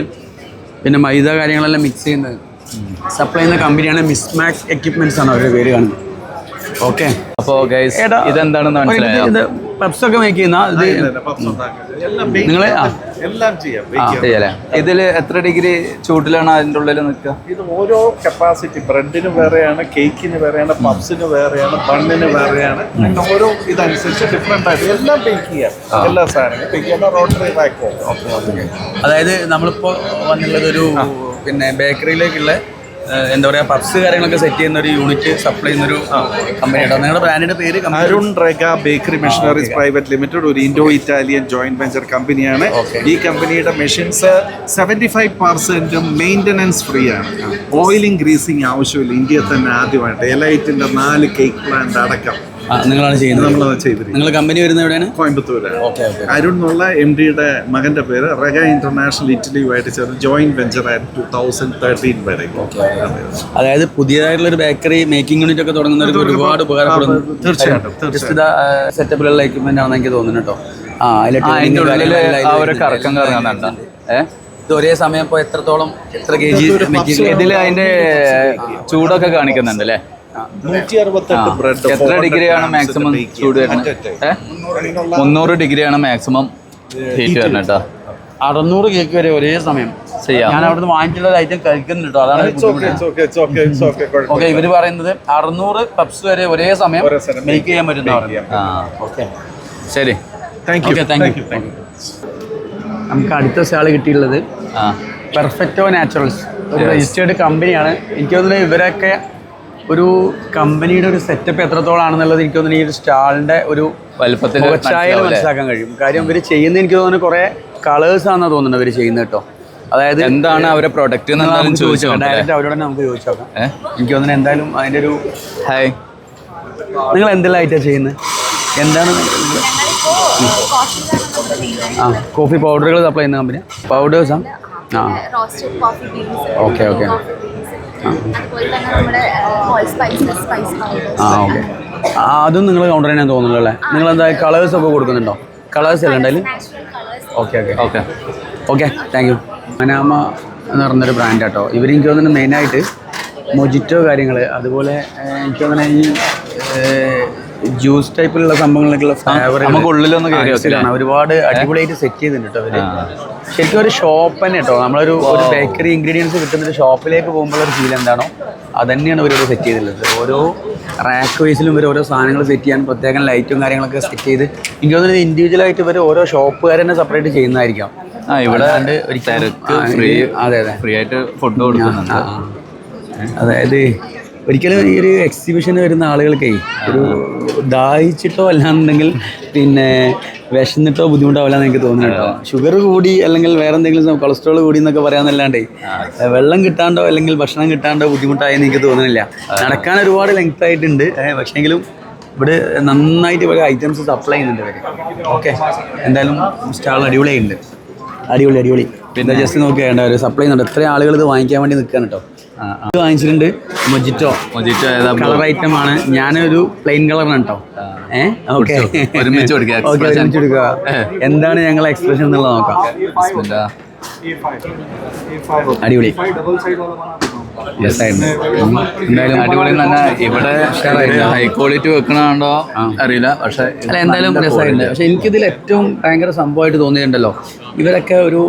പിന്നെ മൈദ കാര്യങ്ങളെല്ലാം മിക്സ് ചെയ്യുന്നത് സപ്ലൈ ചെയ്യുന്ന കമ്പനിയാണ് മിസ്മാക്സ് എക്യുപ്മെന്റ്സ് ആണ് അവരുടെ പേര് കാണുന്നത്. ഓക്കെ, അപ്പോൾ ഗൈസ് ഇതെന്താണെന്ന് മനസ്സിലായോ? ഇത് പബ്സ് ഒക്കെ മേക്ക് ചെയ്യുന്ന ഇത് നിങ്ങള് ചെയ്യല്ലേ? ഇതില് എത്ര ഡിഗ്രി ചൂട്ടിലാണ് അതിൻ്റെ ഉള്ളിൽ നിൽക്കുക? ഇത് ഓരോ കപ്പാസിറ്റി, ബ്രെഡിന് വേറെയാണ്, കേക്കിന് വേറെയാണ്, പബ്സിന് വേറെയാണ്, ബണ്ണിന് വേറെയാണ്. അങ്ങനെ ഓരോ ഇതനുസരിച്ച് ഡിഫറെന്റ് ആയിട്ട് എല്ലാം ബേക്ക് ചെയ്യാം. എല്ലാ സാധനങ്ങളും ബേക്ക് ചെയ്യാൻ റോട്ടറി വാക്വോ. അതായത് നമ്മളിപ്പോ വന്നുള്ളത് ഒരു പിന്നെ ബേക്കറിയിലേക്കുള്ള എന്താ പറയുക പബ്സ് കാര്യങ്ങളൊക്കെ സെറ്റ് ചെയ്യുന്ന ഒരു യൂണിറ്റ് സപ്ലൈ ചെയ്യുന്ന ഒരു കമ്പനിയാണ്. നിങ്ങളുടെ ബ്രാൻഡിന്റെ പേര് Arun Rega bakery machineries private limited ഒരു ഇൻഡോ ഇറ്റാലിയൻ ജോയിന്റ് വെഞ്ചർ കമ്പനിയാണ്. ഈ കമ്പനിയുടെ മെഷീൻസ് 75% മെയിൻ്റനൻസ് ഫ്രീ ആണ്. ഓയിലിംഗ് ഗ്രീസിങ് ആവശ്യമില്ല. ഇന്ത്യയിൽ തന്നെ ആദ്യമായിട്ട് എലൈറ്റിന്റെ 4 കേക്ക് പ്ലാന്റ് അടക്കം നിങ്ങളാണ് ചെയ്യുന്നത്. നമ്മളത് ചെയ്തിരിക്കുന്നത്. നിങ്ങൾ കമ്പനി വരുന്നത് എവിടെയാണ്? കോയമ്പത്തൂരാണ്. അരുൺ എന്നുള്ള MD മകന്റെ പേര്. റെഗ ഇന്റർനാഷണൽ ഇറ്റലിയുമായിട്ട് ചേർന്ന് ജോയിന്റ് വെഞ്ചർ ആയിട്ട് 2013 വരെ. അതായത് പുതിയതായിട്ടുള്ള ഒരു ബേക്കറി മേക്കിംഗ് യൂണിറ്റ് ഒക്കെ തുടങ്ങുന്നവർക്ക് ഒരുപാട് ഉപകാരപ്പെടുന്നു. തീർച്ചയായിട്ടും സെറ്റപ്പിലുള്ള എക്യുപ്മെന്റ് ആണെന്ന് എനിക്ക് തോന്നുന്നു കേട്ടോ. അതിൻ്റെ ഉള്ളിൽ ആ ഒരു കറക്കം കറങ്ങുന്നുണ്ട്. ഇത് ഒരേ സമയം ഇപ്പോൾ എത്രത്തോളം എത്ര kg ഇതിൽ അതിന്റെ ചൂടൊക്കെ കാണിക്കുന്നുണ്ട് അല്ലേ? 168 ബ്രെഡ്. എത്ര ഡിഗ്രിയാണ് മാക്സിമം ചൂട് വരുന്നത്? 300 ഡിഗ്രിയാണ് മാക്സിമം ഹീറ്റ് വരുന്നത് കേട്ടോ. 600 കേക്ക് വരെ ഒരേ സമയം ചെയ്യാം. ഞാൻ അവിടുന്ന് വാങ്ങിച്ചുള്ള ഒരു ഐറ്റം കഴിക്കുന്നുണ്ട് കേട്ടോ. അതാണ് ഓക്കെ. ഇവര് പറയുന്നത് 600 പബ്സ് വരെ ഒരേ സമയം മേക്ക് ചെയ്യാൻ പറ്റുന്ന. ഓക്കെ, ശരി, താങ്ക് യു. നമുക്ക് അടുത്ത സ്റ്റാൾ കിട്ടിയുള്ളത് പെർഫെക്റ്റോ നാച്ചുറൽസ്, ഒരു രജിസ്റ്റേർഡ് കമ്പനിയാണ്. എനിക്ക് തോന്നുന്നത് ഇവരൊക്കെ ഒരു കമ്പനിയുടെ ഒരു സെറ്റപ്പ് എത്രത്തോളാണെന്നുള്ളത് എനിക്ക് തോന്നുന്നു ഈ ഒരു സ്റ്റാളിന്റെ ഒരു വലുപ്പത്തിൽ മനസ്സിലാക്കാൻ കഴിയും. കാര്യം ഇവർ ചെയ്യുന്നത് എനിക്ക് തോന്നുന്നു കുറെ കളേഴ്സ് ആണെന്ന് തോന്നുന്നത് ഇവർ ചെയ്യുന്നത് കേട്ടോ. അതായത് എന്താണ് അവരെ പ്രൊഡക്റ്റ് ഡയറക്റ്റ് അവരോട് തന്നെ നമുക്ക് ചോദിച്ചു നോക്കാം. എനിക്ക് തോന്നുന്നു എന്തായാലും അതിന്റെ ഒരു ഹായ്, നിങ്ങൾ എന്തെല്ലാം ഐറ്റം ചെയ്യുന്നത്? എന്താണ്? കോഫി പൗഡറുകൾ സപ്ലൈ ചെയ്യുന്ന കമ്പനി പൗഡേഴ്സാ? Okay okay. ഓക്കെ, അതും നിങ്ങൾ കൗണ്ടർ തന്നെ തോന്നുന്നു അല്ലേ? നിങ്ങൾ എന്താ കളേഴ്സ് ഒക്കെ കൊടുക്കുന്നുണ്ടോ? കളേഴ്സ് അല്ല ഉണ്ടായാലും? Okay okay okay okay, thank you. Manama എന്ന് പറഞ്ഞൊരു ബ്രാൻഡ് കേട്ടോ. ഇവർ എനിക്ക് തോന്നുന്നു മെയിനായിട്ട് മൊജിറ്റോ കാര്യങ്ങൾ, അതുപോലെ എനിക്ക് തോന്നുന്നു ഈ ജ്യൂസ് ടൈപ്പിലുള്ള സംഭവങ്ങളൊക്കെയുള്ള ഫ്ലേവർ നമുക്ക് ഉള്ളിലൊന്ന് കയറി ഒരുപാട് അടിപൊളിയായിട്ട് സെറ്റ് ചെയ്തിട്ടുണ്ട് കേട്ടോ അവര്. ശരിക്കും ഒരു ഷോപ്പ് തന്നെ കേട്ടോ. നമ്മളൊരു ബേക്കറി ഇൻഗ്രീഡിയൻസ് കിട്ടുന്ന ഒരു ഷോപ്പിലേക്ക് പോകുമ്പോൾ ഒരു ഫീൽ എന്താണോ അത് തന്നെയാണ് ഇവരോട് സെറ്റ് ചെയ്തിട്ടുള്ളത്. ഓരോ റാക്ക് വൈസിലും ഇവർ ഓരോ സാധനങ്ങൾ സെറ്റ് ചെയ്യാൻ പ്രത്യേകം ലൈറ്റും കാര്യങ്ങളൊക്കെ സെറ്റ് ചെയ്ത് എനിക്ക് തോന്നുന്നത് ഇൻഡിവിജ്വലായിട്ട് ഇവർ ഓരോ ഷോപ്പുകാർ തന്നെ സെപ്പറേറ്റ് ചെയ്യുന്നതായിരിക്കാം. ഇവിടെ അതെ അതെ ഫ്രീ ആയിട്ട് ഫുഡ് കൊടുക്കുന്നുണ്ട്. അതായത് ഒരിക്കലും ഈ ഒരു എക്സിബിഷന് വരുന്ന ആളുകൾക്കേ ഒരു ദാഹിച്ചിട്ടോ അല്ലാന്നുണ്ടെങ്കിൽ പിന്നെ വിശന്നിട്ടോ ബുദ്ധിമുട്ടാവില്ല എന്ന് എനിക്ക് തോന്നുന്നു കേട്ടോ. ഷുഗർ കൂടി അല്ലെങ്കിൽ വേറെ എന്തെങ്കിലും കൊളസ്ട്രോൾ കൂടി എന്നൊക്കെ പറയാന്നല്ലാണ്ടേ വെള്ളം കിട്ടാണ്ടോ അല്ലെങ്കിൽ ഭക്ഷണം കിട്ടാണ്ടോ ബുദ്ധിമുട്ടായെന്ന് എനിക്ക് തോന്നുന്നില്ല. നടക്കാൻ ഒരുപാട് ലെങ്ത് ആയിട്ടുണ്ട്, പക്ഷേങ്കിലും ഇവിടെ നന്നായിട്ട് ഇവിടെ ഐറ്റംസ് സപ്ലൈ ചെയ്യുന്നുണ്ട് ഇവർ. ഓക്കെ, എന്തായാലും സ്റ്റാൾ അടിപൊളിയായിട്ടുണ്ട്. അടിപൊളി. പിന്നെ ജസ്റ്റ് നോക്കിയാൽ ഒരു സപ്ലൈ ചെയ്യുന്നുണ്ട്. എത്ര ആളുകൾ ഇത് വാങ്ങിക്കാൻ വേണ്ടി നിൽക്കുകയാണ് കേട്ടോ. ഇത് വാങ്ങിച്ചിട്ടുണ്ട് മൊജിറ്റോ കളർ ഐറ്റം ആണ്. ഞാനൊരു പ്ലെയിൻ കളറാണ് കേട്ടോ. ഓക്കെ, ഒരുമിച്ച് കൊടുക്കുക. എന്താണ് ഞങ്ങളെ എക്സ്പ്രഷൻ എന്നുള്ളത് നോക്കാം. അടിപൊളി. എന്തായാലും അടിപൊളി തന്നെ. ഇവിടെ ഹൈ ക്വാളിറ്റി വെക്കണോ അറിയില്ല, പക്ഷെ അല്ല എന്തായാലും രസമായിട്ടുണ്ട്. പക്ഷെ എനിക്കിതിൽ ഏറ്റവും ഭയങ്കര സംഭവമായിട്ട് തോന്നിയിട്ടുണ്ടല്ലോ, ഇവരൊക്കെ ഒരു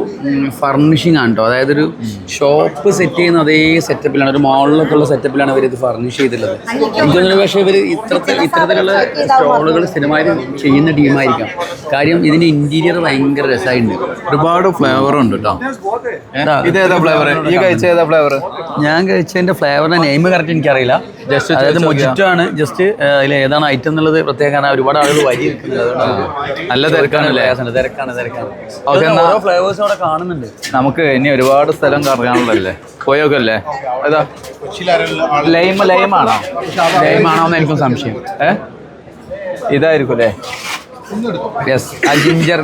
ഫർണിഷിംഗ് ആണ് കേട്ടോ. അതായത് ഒരു ഷോപ്പ് സെറ്റ് ചെയ്യുന്ന അതേ സെറ്റപ്പിലാണ്, ഒരു മോളിലൊക്കെ ഉള്ള സെറ്റപ്പിലാണ് ഇവർ ഇത് ഫർണിഷ് ചെയ്തിട്ടുള്ളത്. എനിക്ക് തോന്നുന്നു പക്ഷേ ഇവർ ഇത്തരത്തിലുള്ള സ്റ്റോളുകൾ സ്ഥിരമായിട്ട് ചെയ്യുന്ന ടീമായിരിക്കാം. കാര്യം ഇതിന്റെ ഇന്റീരിയർ ഭയങ്കര രസമായിട്ടുണ്ട്. ഒരുപാട് ഫ്ലേവർ ഉണ്ട് കേട്ടോ. ഇതേതാ ഫ്ലേവർ? ഈ കഴിച്ച ഏതാ ഫ്ലേവർ? ഞാൻ കഴിച്ചതിന്റെ ഫ്ലേവറിന്റെ നെയിം കറക്റ്റ് എനിക്കറിയില്ല. ജസ്റ്റ് അതായത് മൊജിറ്റോ ആണ്. ജസ്റ്റ് അതിൽ ഏതാണ് ഐറ്റം എന്നുള്ളത് പ്രത്യേകം ഒരുപാട് ആളുകൾ വരി നിൽക്കുന്നുണ്ട്. നല്ല തിരക്കാണല്ലേ? തിരക്കാണ്. ഓരോ ഫ്ലേവേഴ്സും അവിടെ കാണുന്നുണ്ട്. നമുക്ക് ഇനി ഒരുപാട് സ്ഥലം കറങ്ങാനുള്ളതല്ലേ, പോയോക്കല്ലേ? ഏതാ ലൈമാണോ? ലൈമാണോന്ന് എനിക്കും സംശയം. ഇതായിരിക്കും അല്ലേ? യെസ് ആ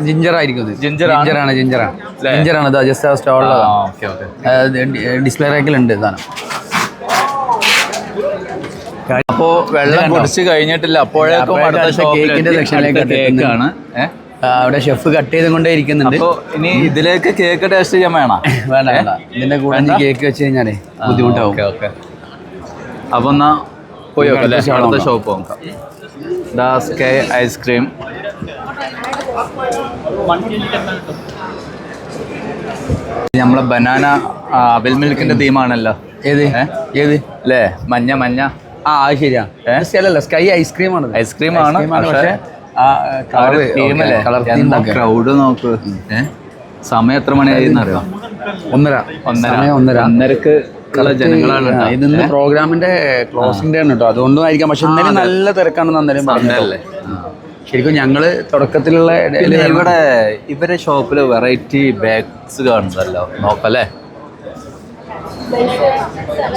ജിഞ്ചർ ആയിരിക്കും ഇത്. Ginger ആണ്? ജിഞ്ചറാണ് ഇത് ജസ്റ്റ് ആ സ്റ്റോളിലാണ്. Okay okay. ഡിസ്പ്ലേ റാക്കിലുണ്ട് സാധനം. അപ്പോ വെള്ളം കുടിച്ച് കഴിഞ്ഞിട്ടില്ല, അപ്പോഴേക്കും അടുത്ത കേക്കിന്റെ സെക്ഷനിലേക്ക് കേക്കാണ്. അവിടെ ഷെഫ് കട്ട് ചെയ്തുകൊണ്ടേ ഇരിക്കുന്നുണ്ട്. അപ്പൊ ഇനി ഇതിലേക്ക് കേക്ക് ടേസ്റ്റ് ചെയ്യാൻ വേണം? വേണ്ട ഇതിന്റെ കൂടെ കേക്ക് വെച്ച് കഴിഞ്ഞാലേ ബുദ്ധിമുട്ടാവും. Okay okay. അപ്പൊ എന്നാ പോയി നോക്കാം അല്ലേ? അടുത്ത ഷോപ്പ് നോക്കാം. Das K ice cream. നമ്മളെ ബനാന അബിൽ മിൽക്കിന്റെ തീമാണല്ലോ. ഏത് അല്ലേ? മഞ്ഞ മഞ്ഞ. ആ അത് ശരിയാ. അല്ല സ്കൈ ഐസ്ക്രീം ആണ്. ഐസ്ക്രീം ആണ് പക്ഷേ തീമല്ലേ എന്താ ക്രൗഡ് നോക്ക്. സമയം എത്ര മണിയായിന്ന് അറിയാം? 1:30 ഉള്ള ജനങ്ങളാണ്. ഇന്ന് പ്രോഗ്രാമിന്റെ ക്ലോസിംഗ് ഡേ ആണ് കേട്ടോ, അതുകൊണ്ടും ആയിരിക്കാം. പക്ഷെ ഇന്നലെ നല്ല തിരക്കാണെന്ന് അന്നേരം പറഞ്ഞല്ലേ. ശരിക്കും ഞങ്ങള് തുടക്കത്തിലുള്ള ഇവിടെ ഇവരെ ഷോപ്പില് വെറൈറ്റി ബാഗ്സ് കാണുന്നല്ലോ, നോക്കല്ലേ?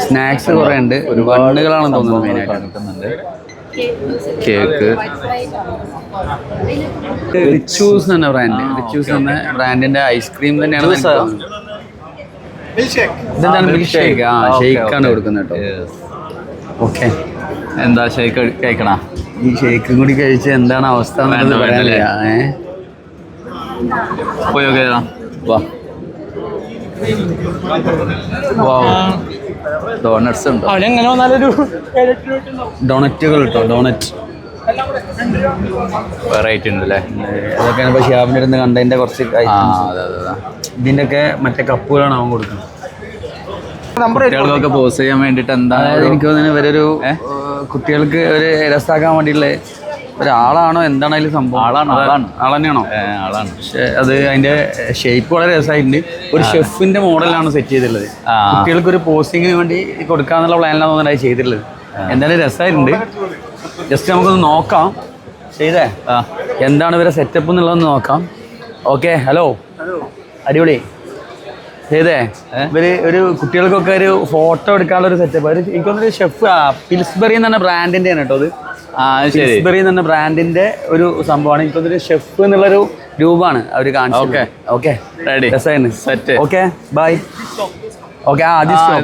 സ്നാക്സ് കുറെ ഉണ്ട്, ബണ്ണുകളാണെന്ന് തോന്നുന്നു മെയിനായിട്ട് കിട്ടുന്നുണ്ട്. കേക്ക് റിച്ചൂസ് എന്ന ബ്രാൻഡ്, റിച്ചൂസ് എന്ന ബ്രാൻഡിന്റെ ഐസ്ക്രീം തന്നെയാണ്. ഇതെന്താണ്? Milk shake. ആ ഷേക്കാണ് കൊടുക്കുന്നത് കേട്ടോ. ഓക്കെ, എന്താ ഷേക്ക് കഴിക്കണ? ഈ ഷേക്കും കൂടി കഴിച്ച് എന്താണ് അവസ്ഥ എന്നുള്ളത് പറയാനില്ല. പോയി നോക്കിയാ വാ. ഡോണറ്റ്സ് ഉണ്ടോ? ഡോണറ്റുകൾ കേട്ടോ, ഡോണറ്റ് വെറൈറ്റി ഉണ്ട് അല്ലേ? അതൊക്കെയാണ് ഇപ്പൊ ഷിയാബിന്റെ അടുത്ത് കണ്ടതിന്റെ കുറച്ച് അതെ. ഇതിന്റെ ഒക്കെ മറ്റേ കപ്പുകളാണ് അവൻ കൊടുക്കുന്നത്. കുട്ടികൾക്കൊക്കെ പോസ് ചെയ്യാൻ വേണ്ടിട്ട് എന്താ എനിക്ക് തോന്നുന്നു ഇവരൊരു കുട്ടികൾക്ക് ഒരു രസാക്കാൻ വേണ്ടിയുള്ള ഒരാളാണോ എന്താണ് അതിൽ സംഭവം? ആൾ തന്നെയാണോ? ആളാണ്. പക്ഷെ അത് അതിന്റെ ഷേപ്പ് വളരെ രസമായിട്ടുണ്ട്. ഒരു ഷെഫിന്റെ മോഡലാണ് സെറ്റ് ചെയ്തിട്ടുള്ളത്. കുട്ടികൾക്ക് ഒരു പോസ്റ്റിങ്ങിന് വേണ്ടി കൊടുക്കാന്നുള്ള പ്ലാനിലാണ് തോന്നുന്നത് അത് ചെയ്തിട്ടുള്ളത്. എന്തായാലും രസമായിട്ടുണ്ട്. ജസ്റ്റ് നമുക്കൊന്ന് നോക്കാം. ചെയ്തേ എന്താണ് ഇവരെ സെറ്റപ്പ് എന്നുള്ളതൊന്ന് നോക്കാം. ഓക്കെ, ഹലോ, അടിപൊളി ചെയ്തേ. ഇവര് ഒരു കുട്ടികൾക്കൊക്കെ ഒരു ഫോട്ടോ എടുക്കാനുള്ള ഒരു സെറ്റപ്പ്. എനിക്കൊന്നൊരു ഷെഫ് പിൽസ്ബറി എന്ന് പറഞ്ഞ ബ്രാൻഡിന്റെ ആണ് കേട്ടോ. അത് പിൽസ്ബറി എന്ന് പറഞ്ഞ ബ്രാൻഡിന്റെ ഒരു സംഭവമാണ്. എനിക്കൊന്നൊരു ഷെഫ് എന്നുള്ളൊരു രൂപമാണ് അവർ കാണിച്ചത്. ഓക്കെ, രസമായിരുന്നു. സെറ്റ്. Okay, by. ഓക്കെ,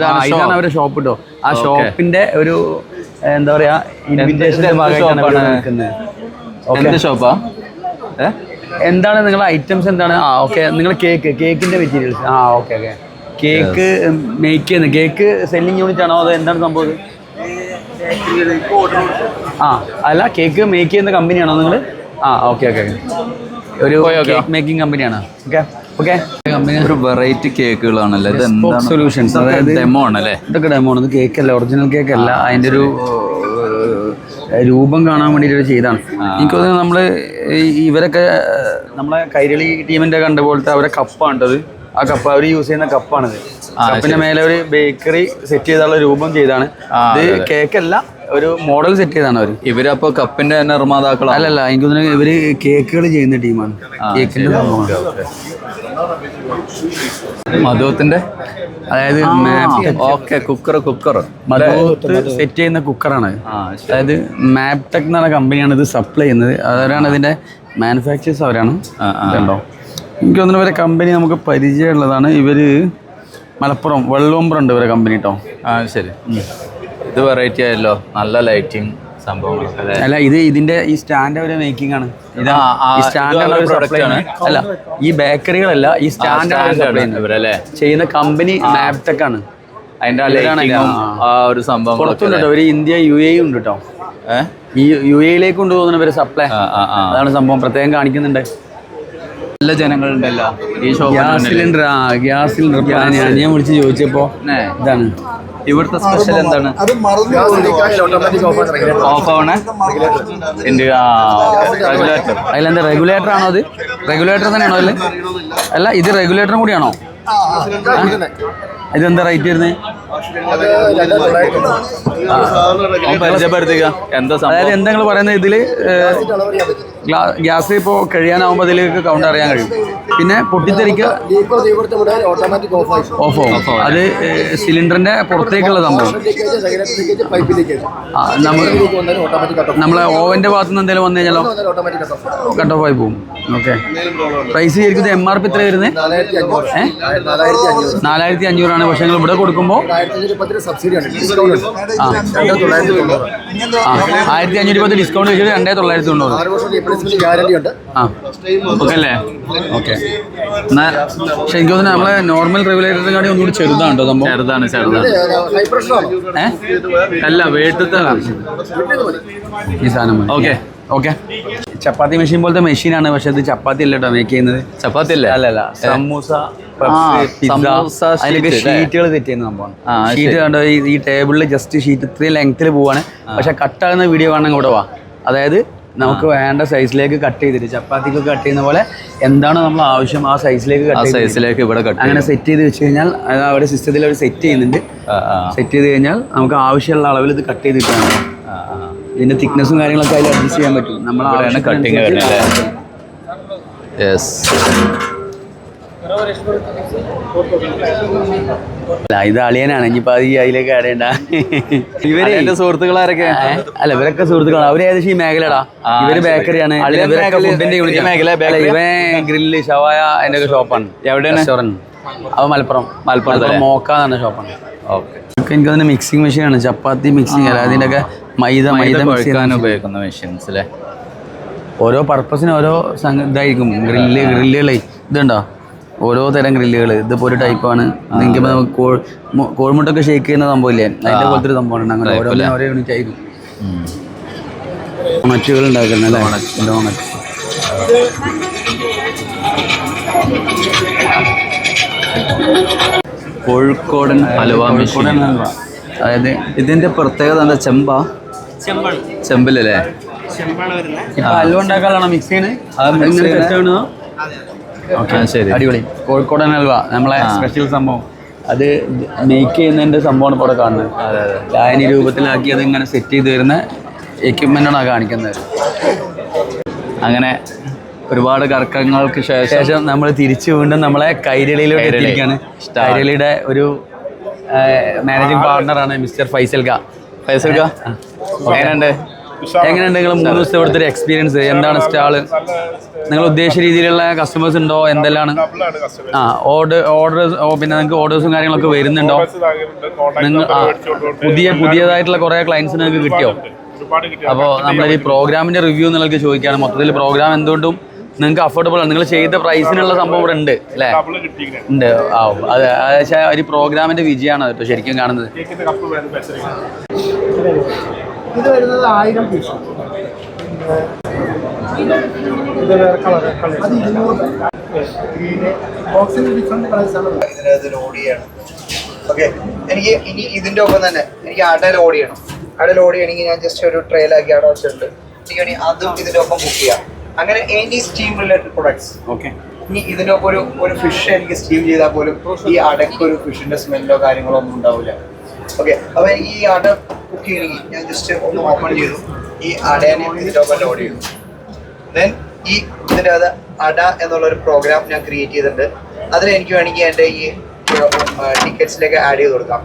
ഇതാണ് അവരുടെ ഷോപ്പ് കേട്ടോ. ആ ഷോപ്പിന്റെ ഒരു എന്താ പറയാ ഇൻവിറ്റേഷന്റെ ഭാഗമായിട്ടാണ് നിൽക്കുന്നത്. ഷോപ്പാ? എന്താണ് നിങ്ങളുടെ ഐറ്റംസ് എന്താണ്? ഓക്കെ, നിങ്ങൾ കേക്കിന്റെ മെറ്റീരിയൽസ്. ഓക്കെ കേക്ക് മേക്ക് ചെയ്യുന്ന കേക്ക് സെല്ലിംഗ് യൂണിറ്റ് ആണോ അതോ എന്താണ് സംഭവം? അല്ല, കേക്ക് മേക്ക് ചെയ്യുന്ന കമ്പനിയാണോ നിങ്ങൾ? ഓക്കെ ഒരു കേക്ക് മേക്കിംഗ് കമ്പനിയാണ്. ഓക്കെ കമ്പനി ഒരു വെറൈറ്റി കേക്കുകളാണല്ലോ. ഇത് സൊല്യൂഷൻസ്, അതായത് ഡെമോ ആണല്ലേ? ഇതൊക്കെ ഡെമോ ആണ്. ഇത് കേക്കല്ല, ഒറിജിനൽ കേക്കല്ല. അതിൻ്റെ ഒരു രൂപം കാണാൻ വേണ്ടിയിട്ട് ചെയ്താണ്. എനിക്ക് തോന്നുന്നു നമ്മള് ഇവരൊക്കെ നമ്മളെ കൈരളി ടീമിന്റെ കണ്ട പോലത്തെ അവരെ കപ്പാണിട്ടത്. ആ കപ്പ് അവർ യൂസ് ചെയ്യുന്ന കപ്പാണിത്. കപ്പിന്റെ മേലെ ഒരു ബേക്കറി സെറ്റ് ചെയ്തുള്ള രൂപം ചെയ്താണ്. ഇത് കേക്കല്ല, ഒരു മോഡൽ സെറ്റ് ചെയ്താണ് അവർ. ഇവരപ്പോ കപ്പിന്റെ നിർമ്മാതാക്കളാണ്? അല്ലല്ല, എനിക്ക് തോന്നുന്നു ഇവര് കേക്കുകൾ ചെയ്യുന്ന ടീമാണ്. കേക്കിന്റെ മധുവത്തിന്റെ, അതായത് കുക്കർ മധുവത്ത് സെറ്റ് ചെയ്യുന്ന കുക്കറാണ്. അതായത് മാപ്ടെക് എന്ന് പറഞ്ഞ കമ്പനിയാണ് ഇത് സപ്ലൈ ചെയ്യുന്നത്. അവരാണ് ഇതിന്റെ മാനുഫാക്ചേഴ്സ്, അവരാണ്. കണ്ടോ, എനിക്ക് തോന്നുന്നു ഇവരെ കമ്പനി നമുക്ക് പരിചയമുള്ളതാണ്. ഇവര് മലപ്പുറം വെള്ളോമ്പുറം ഇവരെ കമ്പനി കേട്ടോ. ശരി. ഇത് വെറൈറ്റി ആയല്ലോ, നല്ല ലൈറ്റിംഗ് സംഭവങ്ങളൊക്കെ. അല്ല, ഇതിന്റെ ഈ സ്റ്റാൻഡ് അവരെ മേക്കിംഗ് ആണ്. ഈ സ്റ്റാൻഡ് അല്ല, ഈ ബേക്കറികളല്ല, ഈ സ്റ്റാൻഡ് ചെയ്യുന്ന കമ്പനി മാപ്ടെക് ആണ്. അതിന്റെ ഒരു സംഭവം പുറത്തുണ്ട് കേട്ടോ. ഒരു ഇന്ത്യ UAE ഉണ്ട് കേട്ടോ. ഈ UAE കൊണ്ടുപോകുന്ന ഇവര് സപ്ലൈ. അതാണ് സംഭവം, പ്രത്യേകം കാണിക്കുന്നുണ്ട്. നല്ല ജനങ്ങളുണ്ടല്ലോ ഈ ഷോപ്പ്. ഗ്യാസ് സിലിണ്ടർ ഞാൻ വിളിച്ച് ചോദിച്ചപ്പോ ഇതാണ് ഇവിടുത്തെ സ്പെഷ്യൽ. എന്താണ് ഓഫ് ആവണേ? അതിലെന്താ റെഗുലേറ്റർ ആണോ? അത് റെഗുലേറ്റർ തന്നെയാണോ അതിൽ? അല്ല, ഇത് റെഗുലേറ്ററും കൂടിയാണോ? ഇതെന്താ റേറ്റ് വരുന്നത്? പരിചയപ്പെടുത്തുക. എന്താ അതായത് എന്താ നിങ്ങൾ പറയുന്നത്? ഇതില് ഗ്യാസ് ഇപ്പോൾ കഴിയാനാവുമ്പോൾ അതിലേക്ക് കൗണ്ട് അറിയാൻ കഴിയും. പിന്നെ പൊട്ടിത്തെറിക്കുക ഓഫ് ആവും. അത് സിലിണ്ടറിന്റെ പുറത്തേക്കുള്ള സംഭവം. നമ്മളെ ഓവന്റെ ഭാഗത്ത് നിന്ന് എന്തെങ്കിലും വന്നു കഴിഞ്ഞാലോ കട്ട് ഓഫ് ആയി പോകും. ഓക്കെ, പ്രൈസ് ശരിക്കും MRP എത്ര വരുന്നത്? 4500 പക്ഷെ നിങ്ങൾ ഇവിടെ കൊടുക്കുമ്പോൾ 1510 ഡിസ്കൗണ്ട് വെച്ചിട്ട് 2990. ഓക്കെ അല്ലേ? ഓക്കെ, എന്നാൽ പക്ഷെ എനിക്ക് തോന്നുന്നു നമ്മളെ നോർമൽ റെഗുലേറ്ററിനെക്കാട്ടി ഒന്നുകൂടി ചെറുതാണ് കേട്ടോ സംഭവം. ചെറുതാണ്. അല്ല വീട്ടിലത്തെ ഈ സാധനം. ഓക്കെ ഓക്കെ, ചപ്പാത്തി മെഷീൻ പോലത്തെ മെഷീനാണ്, പക്ഷെ ഇത് ചപ്പാത്തി അല്ല കേട്ടോ മേക്ക് ചെയ്യുന്നത്. ചപ്പാത്തി അല്ലേ? അല്ലല്ല, സമൂസ, സമൂസ അതിലൊക്കെ ഷീറ്റുകൾ സെറ്റ് ചെയ്യുന്ന സംഭവമാണ്. ഷീറ്റ് കണ്ടോ, ഈ ടേബിളിൽ ജസ്റ്റ് ഷീറ്റ് ഇത്രയും ലെങ്ത്തിൽ പോവാണ്. പക്ഷെ കട്ടാകുന്ന വീഡിയോ കാണാൻ ഇവിടെ വാ. അതായത് നമുക്ക് വേണ്ട സൈസിലേക്ക് കട്ട് ചെയ്തിട്ട് ചപ്പാത്തിക്ക് കട്ട് ചെയ്യുന്ന പോലെ എന്താണോ നമ്മൾ ആവശ്യം ആ സൈസിലേക്ക് ഇവിടെ കട്ട് അങ്ങനെ സെറ്റ് ചെയ്ത് വെച്ച് കഴിഞ്ഞാൽ അത് അവിടെ സിസ്റ്റത്തിൽ അവർ സെറ്റ് ചെയ്യുന്നുണ്ട്. സെറ്റ് ചെയ്ത് കഴിഞ്ഞാൽ നമുക്ക് ആവശ്യമുള്ള അളവിൽ ഇത് കട്ട് ചെയ്ത് കിട്ടാൻ. ഇതിന്റെ തിക്നെസ്സും കാര്യങ്ങളൊക്കെ അതിൽ അഡ്ജസ്റ്റ് ചെയ്യാൻ പറ്റും. നമ്മൾ കട്ടിങ് ഇത് അളിയനാണ്. ഇനിയിപ്പോ അത് അതിലേക്ക് ആടേണ്ട. ഇവര് എന്റെ സുഹൃത്തുക്കളാരൊക്കെ? അല്ല, ഇവരൊക്കെ സുഹൃത്തുക്കളാണ്. അവര് ഏകദേശം ഈ മേഖലടാ. ഇവര് ബേക്കറിയാണ്. ഇവൻ ഗ്രില്ല്, ഷവായ അതിന്റെ ഒക്കെ ഷോപ്പാണ്. എവിടെയാണ് റെസ്റ്റോറന്റ്? അവ മലപ്പുറം മോക്കാന്ന് ഷോപ്പാണ്. ഓക്കെ, എനിക്ക് അതിന്റെ മിക്സിംഗ് മെഷീനാണ്. ചപ്പാത്തി മിക്സിംഗ് അല്ല, അതിന്റെ ഒക്കെ മൈദ ഉപയോഗിക്കുന്ന മെഷീൻസ് അല്ലേ? ഓരോ പർപ്പസിന് ഓരോ ഇതായിരിക്കും. ഗ്രില്ലുകളെ ഇതുണ്ടോ, ഓരോ തരം ഗ്രില്ലുകൾ. ഇതിപ്പോൾ ഒരു ടൈപ്പാണ്. നിങ്ങൾക്ക് കോഴിമുട്ടൊക്കെ ഷേക്ക് ചെയ്യുന്ന സംഭവമില്ലേ, അതിൻ്റെ പോലത്തെ ഒരു സംഭവമാണ്. അങ്ങനെ ഓരോ യൂണിറ്റ് ആയിരിക്കും. ഡോണറ്റുകൾ ഉണ്ടാക്കുന്നത് അല്ലേ? ഡോണറ്റ്. കോഴിക്കോടൻ ഹലുവ മെഷീൻ. അതായത് ഇതിന്റെ പ്രത്യേകത എന്താ? ചെമ്പിലല്ലേ? ഇപ്പൊ ഹലുവ ഉണ്ടാക്കാനാണോ മിക്സിന്? ഓക്കെ, ശരി, അടിപൊളി. കോഴിക്കോടൻ ഹൽവ നമ്മളെ സ്പെഷ്യൽ സംഭവം. അത് മേക്ക് ചെയ്യുന്നതിൻ്റെ സംഭവമാണ് ഇപ്പോൾ ഇവിടെ കാണുന്നത്. ലായനി രൂപത്തിലാക്കി അത് ഇങ്ങനെ സെറ്റ് ചെയ്ത് വരുന്ന എക്യുപ്മെൻ്റാണ് കാണിക്കുന്നത്. അങ്ങനെ ഒരുപാട് കറക്കങ്ങൾക്ക് ശേഷം നമ്മൾ തിരിച്ചു വീണ്ടും നമ്മളെ കൈരളിയിലോട്ട് എത്തിയിരിക്കുകയാണ്. കൈരളിയുടെ ഒരു മാനേജിങ് പാർട്ണറാണ് മിസ്റ്റർ ഫൈസൽ ഖാ. എങ്ങനെയുണ്ട് നിങ്ങൾ 3 ദിവസത്തെ ഇവിടുത്തെ ഒരു എക്സ്പീരിയൻസ്? എന്താണ് സ്റ്റാള്? നിങ്ങൾ ഉദ്ദേശിച്ച രീതിയിലുള്ള കസ്റ്റമേഴ്സ് ഉണ്ടോ? എന്തെല്ലാം ഓർഡേഴ്സ്, പിന്നെ നിങ്ങൾക്ക് ഓർഡേഴ്സും കാര്യങ്ങളൊക്കെ വരുന്നുണ്ടോ? നിങ്ങൾ പുതിയതായിട്ടുള്ള കുറേ ക്ലയൻസിന് നിങ്ങൾക്ക് കിട്ടിയോ? അപ്പോൾ നമ്മളീ പ്രോഗ്രാമിൻ്റെ റിവ്യൂ നിങ്ങൾക്ക് ചോദിക്കുകയാണ്. മൊത്തത്തിൽ പ്രോഗ്രാം എന്തുകൊണ്ടും നിങ്ങൾക്ക് അഫോർഡബിൾ ആണ്. നിങ്ങൾ ചെയ്ത പ്രൈസിനുള്ള സംഭവം ഇവിടെ ഉണ്ട് അല്ലേ? ഉണ്ട്. അത് ഒരു പ്രോഗ്രാമിൻ്റെ വിജയമാണ് കേട്ടോ ശരിക്കും കാണുന്നത്. ഇത് വരുന്നത് 1000 പീസ്. ഇത് വേറെ കളർ അത് 200. ഗ്രീന് ബോക്സിന് ഡിഫറെന്റ് പ്രൈസാണ്. ഇതിനകത്ത് ലോഡ് ചെയ്യണം. ഓക്കെ, എനിക്ക് ഇനി ഇതിൻ്റെ ഒപ്പം തന്നെ എനിക്ക് അട ലോഡ് ചെയ്യണം. അട ലോഡ് ചെയ്യണമെങ്കിൽ ഞാൻ ജസ്റ്റ് ഒരു ട്രെയിലാക്കി അട വെച്ചിട്ടുണ്ട്. എനിക്ക് അതും ഇതിൻ്റെ ഒപ്പം ബുക്ക് ചെയ്യാം. അങ്ങനെ any steam related products. Okay, ഇനി ഇതിൻ്റെ ഒപ്പം ഒരു ഫിഷ് എനിക്ക് സ്റ്റീം ചെയ്താൽ പോലും ഈ അടയ്ക്ക് ഒരു ഫിഷിൻ്റെ സ്മെല്ലോ കാര്യങ്ങളോ ഒന്നും ഉണ്ടാവില്ല. ഓക്കെ, അപ്പോൾ എനിക്ക് ഈ അട കുക്ക് ചെയ്യണമെങ്കിൽ ഞാൻ ജസ്റ്റ് ഒന്ന് ഓപ്പൺ ചെയ്തു, ഈ അടേനെ ഇതിൻ്റെ ഒപ്പം ലോഡ് ചെയ്തു. ദെൻ ഈ ഇതിൻ്റെ അത് അട എന്നുള്ളൊരു പ്രോഗ്രാം ഞാൻ ക്രിയേറ്റ് ചെയ്തിട്ടുണ്ട്. അതിൽ എനിക്ക് വേണമെങ്കിൽ എൻ്റെ ഈ ടിക്കറ്റ്സിലേക്ക് ആഡ് ചെയ്ത് കൊടുക്കാം.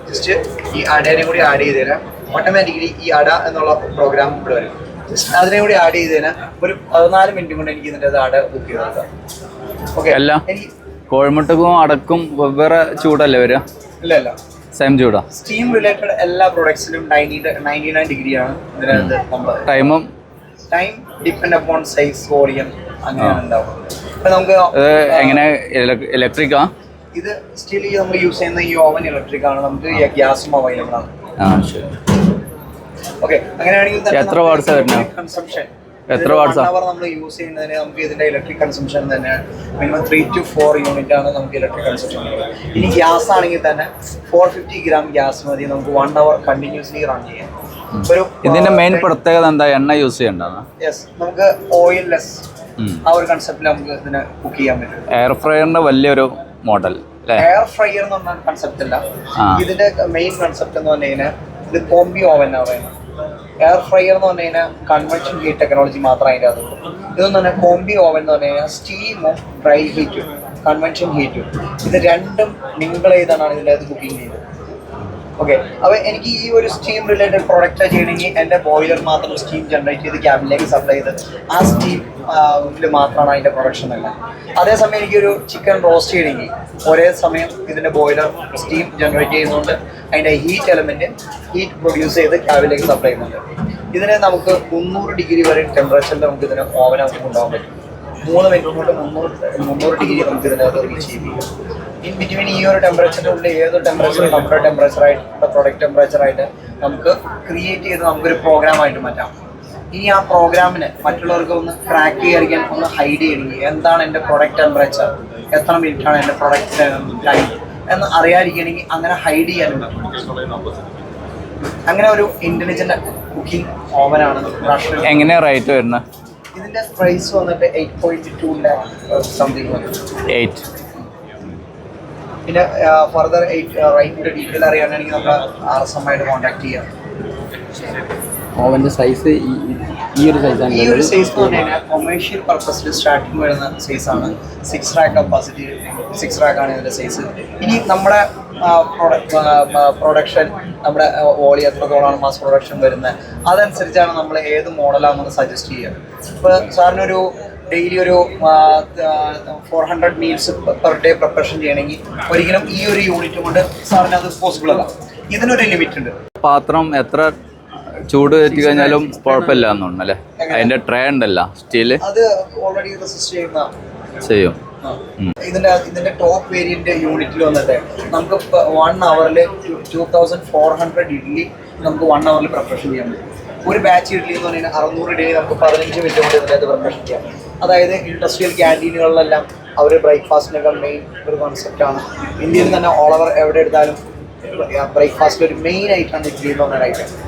ജസ്റ്റ് ഈ അടേനെ കൂടി ആഡ് ചെയ്ത് തരാം. ഓട്ടോമാറ്റിക്കലി ഈ അട എന്നുള്ള പ്രോഗ്രാം ഇവിടെ വരും. ജസ്റ്റ് അതിനെ കൂടി ആഡ് ചെയ്ത് തരാം. ഒരു 14 മിനിറ്റ് കൊണ്ട് എനിക്ക് ഇതിൻ്റെ അത് അട ബുക്ക് ചെയ്ത് കൊടുക്കാം. ഓക്കെ, അല്ല എനിക്ക് കോഴിമുട്ടക്കും അടക്കും വെവ്വേറെ ചൂടല്ലേ വരിക? ഇല്ല, സെയിം ചൂടാ. സ്റ്റീം റിലേറ്റഡ് എല്ലാ പ്രൊഡക്ട്സിലും 99 ഡിഗ്രിയാണ് ഇതിനകത്ത് നമ്മൾ time depend upon size, volume അങ്ങനെയാണ് ഉണ്ടാവും. ഇപ്പം നമുക്ക് എങ്ങനെ ഇലക്ട്രിക്കാ? ഇത് സ്റ്റിൽ നമ്മൾ യൂസ് ചെയ്യുന്ന ഈ ഓവൻ ഇലക്ട്രിക് ആണ്. നമുക്ക് ഗ്യാസും അവൈലബിൾ ആണ്. ഓക്കെ, അങ്ങനെയാണെങ്കിൽ എത്ര വാട്ട്സാ വരുന്നത്? കൺസംഷൻ എത്ര വാട്ട്സാ നമ്മൾ യൂസ് ചെയ്യുന്നതിന് നമുക്ക് ഇതിന്റെ ഇലക്ട്രിക് കൺസംഷൻ തന്നെ മിനിമം 3 to 4 യൂണിറ്റ് ആണ് നമുക്ക് ഇലക്ട്രിക് കൺസംഷൻ. ഇനി ഗ്യാസ് ആണെങ്കിൽ തന്നെ 450 gram ഗ്യാസ് മതി നമുക്ക് 1 hour കണ്ടിന്യൂസ്ലി റൺ ചെയ്യാം. ഇതിന്റെ മെയിൻ പ്രത്യേകത എന്താ? എണ്ണ യൂസ് ചെയ്യണ്ട. യെസ്, നമുക്ക് ഓയിൽ ലെസ് ആ ഒരു കൺസെപ്റ്റിൽ നമുക്ക് ഇതിനെ കുക്ക് ചെയ്യാൻ പറ്റും. എയർ ഫ്രയറിന്റെ വലിയൊരു മോഡൽ. എയർ ഫ്രയർ എന്ന് പറഞ്ഞ കൺസെപ്റ്റ് അല്ല. ഇതിന്റെ മെയിൻ കൺസെപ്റ്റ് എന്ന് പറഞ്ഞു കഴിഞ്ഞാൽ ഇത് കോംബി ഓവൻ ആണ് പറയുന്നത്. എയർ ഫ്രയർ എന്ന് പറഞ്ഞു കഴിഞ്ഞാൽ കൺവെൻഷൻ ഹീറ്റ് ടെക്നോളജി മാത്രമേ അതിൻ്റെ അതുള്ളൂ. ഇതെന്ന് പറഞ്ഞാൽ കോംബി ഓവൻ എന്ന് പറഞ്ഞു കഴിഞ്ഞാൽ സ്റ്റീമും ഡ്രൈ ഹീറ്റും കൺവെൻഷൻ ഹീറ്റും ഇത് രണ്ടും മിങ്കിൾ ചെയ്താണ് ഇതിൻ്റെ അത് കുക്കിംഗ് ചെയ്തത്. ഓക്കെ, അപ്പോൾ എനിക്ക് ഈ ഒരു സ്റ്റീം റിലേറ്റഡ് പ്രൊഡക്റ്റ് ചെയ്യണമെങ്കിൽ എൻ്റെ ബോയിലർ മാത്രം സ്റ്റീം ജനറേറ്റ് ചെയ്ത് ക്യാബിനിലേക്ക് സപ്ലൈ ചെയ്ത് ആ സ്റ്റീമിൽ മാത്രമാണ് അതിൻ്റെ പ്രൊഡക്ഷൻ എല്ലാം. അതേസമയം എനിക്കൊരു ചിക്കൻ റോസ്റ്റ് ചെയ്യണമെങ്കിൽ ഒരേ സമയം ഇതിൻ്റെ ബോയിലർ സ്റ്റീം ജനറേറ്റ് ചെയ്യുന്നതുകൊണ്ട് അതിൻ്റെ ഹീറ്റ് എലമെൻറ്റ് ഹീറ്റ് പ്രൊഡ്യൂസ് ചെയ്ത് ക്യാബിനിലേക്ക് സപ്ലൈ ചെയ്യുന്നുണ്ട്. ഇതിനെ നമുക്ക് 300 ഡിഗ്രി വരെ ടെമ്പറേച്ചറിൽ നമുക്ക് ഇതിന് ഓവനകത്ത് കൊണ്ടുപോകാൻ പറ്റും. 3 മിനിറ്റ് കൊണ്ട് 300 ഡിഗ്രി നമുക്ക് ഇതിനകത്ത് റീച്ച് ചെയ്യും. ഇൻ ബിറ്റ്വീൻ ഈ ഒരു ടെമ്പറേച്ചറിൻ്റെ ഉള്ളിൽ ഏതൊരു ടെമ്പറേച്ചർ നമ്മുടെ ടെമ്പറേച്ചറായിട്ട് പ്രൊഡക്റ്റ് ടെമ്പറേച്ചറായിട്ട് നമുക്ക് ക്രിയേറ്റ് ചെയ്ത് നമുക്കൊരു പ്രോഗ്രാമായിട്ട് മാറ്റാം. ഇനി ആ പ്രോഗ്രാമിന് മറ്റുള്ളവർക്ക് ഒന്ന് ക്രാക്ക് ചെയ്യാതിരിക്കാൻ ഒന്ന് ഹൈഡ് ചെയ്യണമെങ്കിൽ എന്താണ് എൻ്റെ പ്രൊഡക്റ്റ് ടെമ്പറേച്ചർ, എത്ര മിനിറ്റാണ് എൻ്റെ പ്രൊഡക്റ്റ് ടൈം എന്ന് അറിയാതിരിക്കണമെങ്കിൽ അങ്ങനെ ഹൈഡ് ചെയ്യാനും പറ്റും. അങ്ങനെ ഒരു ഇൻ്റലിജൻ്റ് കുക്കിംഗ് ഓവനാണ് റഷ്യൻ. എങ്ങനെയാ റേറ്റ് വരുന്നത്? ഇതിൻ്റെ പ്രൈസ് വന്നിട്ട് 8.2 lakh സംതിങ് വരും. 8. പിന്നെ ഫർദർ റൈറ്റിൻ്റെ ഡീറ്റെയിൽ അറിയാനാണെങ്കിൽ നമ്മൾ RSM ആയിട്ട് കോൺടാക്ട് ചെയ്യാം. ഓവൻ്റെ സൈസ് ഈ ഒരു സൈസാണ്. ഈ ഒരു സൈസ് എന്ന് പറഞ്ഞു കഴിഞ്ഞാൽ കൊമേഴ്ഷ്യൽ പർപ്പസിൽ സ്റ്റാർട്ടിങ് വരുന്ന സൈസാണ്. 6 rack കപ്പാസിറ്റി 6 rack ആണ് ഇതിൻ്റെ സൈസ്. ഇനി നമ്മുടെ പ്രൊഡക്ഷൻ നമ്മുടെ വോളി എത്രത്തോളമാണ് മാസ് പ്രൊഡക്ഷൻ വരുന്നത് അതനുസരിച്ചാണ് നമ്മൾ ഏത് മോഡലാണെന്ന് സജസ്റ്റ് ചെയ്യുക. ഇപ്പോൾ സാറിനൊരു ഡെയിലി ഒരു 400 മീൽസ് പെർ ഡേ പ്രിപ്പറേഷൻ ചെയ്യണമെങ്കിൽ ഒരിക്കലും ഈ ഒരു യൂണിറ്റ് കൊണ്ട് സാറിന് അത് പോസിബിൾ അല്ല. ഇതിനൊരു ലിമിറ്റ് ഉണ്ട്. പാത്രം എത്ര ചൂട് കയറ്റി കഴിഞ്ഞാലും കുഴപ്പമില്ല എന്നുണ്ട് അല്ലേ? അതിന്റെ ട്രേ ഉണ്ടല്ലോ സ്റ്റീല്, അത് ഓൾറെഡി റെസിസ്റ്റ് ചെയ്യുന്ന ചെയ്യും. ഇതിന്റെ ടോപ്പ് വേരിയന്റ് യൂണിറ്റിൽ വന്നിട്ട് നമുക്ക് 1 hourൽ 2400 ഇഡ്ഡലി നമുക്ക് 1 hourൽ പ്രിപ്പറേഷൻ ചെയ്യാൻ പറ്റും. ഒരു ബാച്ച് ഇഡ്ഡലി എന്ന് പറഞ്ഞാൽ 600 ഇഡ്ഡലി നമുക്ക് 15 മിനിറ്റ് കൊണ്ട് ഇതിനകത്ത് പ്രിപ്പറേഷൻ ചെയ്യാം. അതായത് ഇൻഡസ്ട്രിയൽ ക്യാൻറ്റീനുകളിലെല്ലാം അവർ ബ്രേക്ക്ഫാസ്റ്റിനൊക്കെ മെയിൻ ഒരു കോൺസെപ്റ്റാണ്. ഇന്ത്യയിൽ തന്നെ ഓൾ ഓവർ എവിടെ എടുത്താലും ബ്രേക്ക്ഫാസ്റ്റിൽ ഒരു മെയിൻ ആയിട്ടാണ് ഇഡ്ഡലി എന്ന് പറഞ്ഞ ഐറ്റം.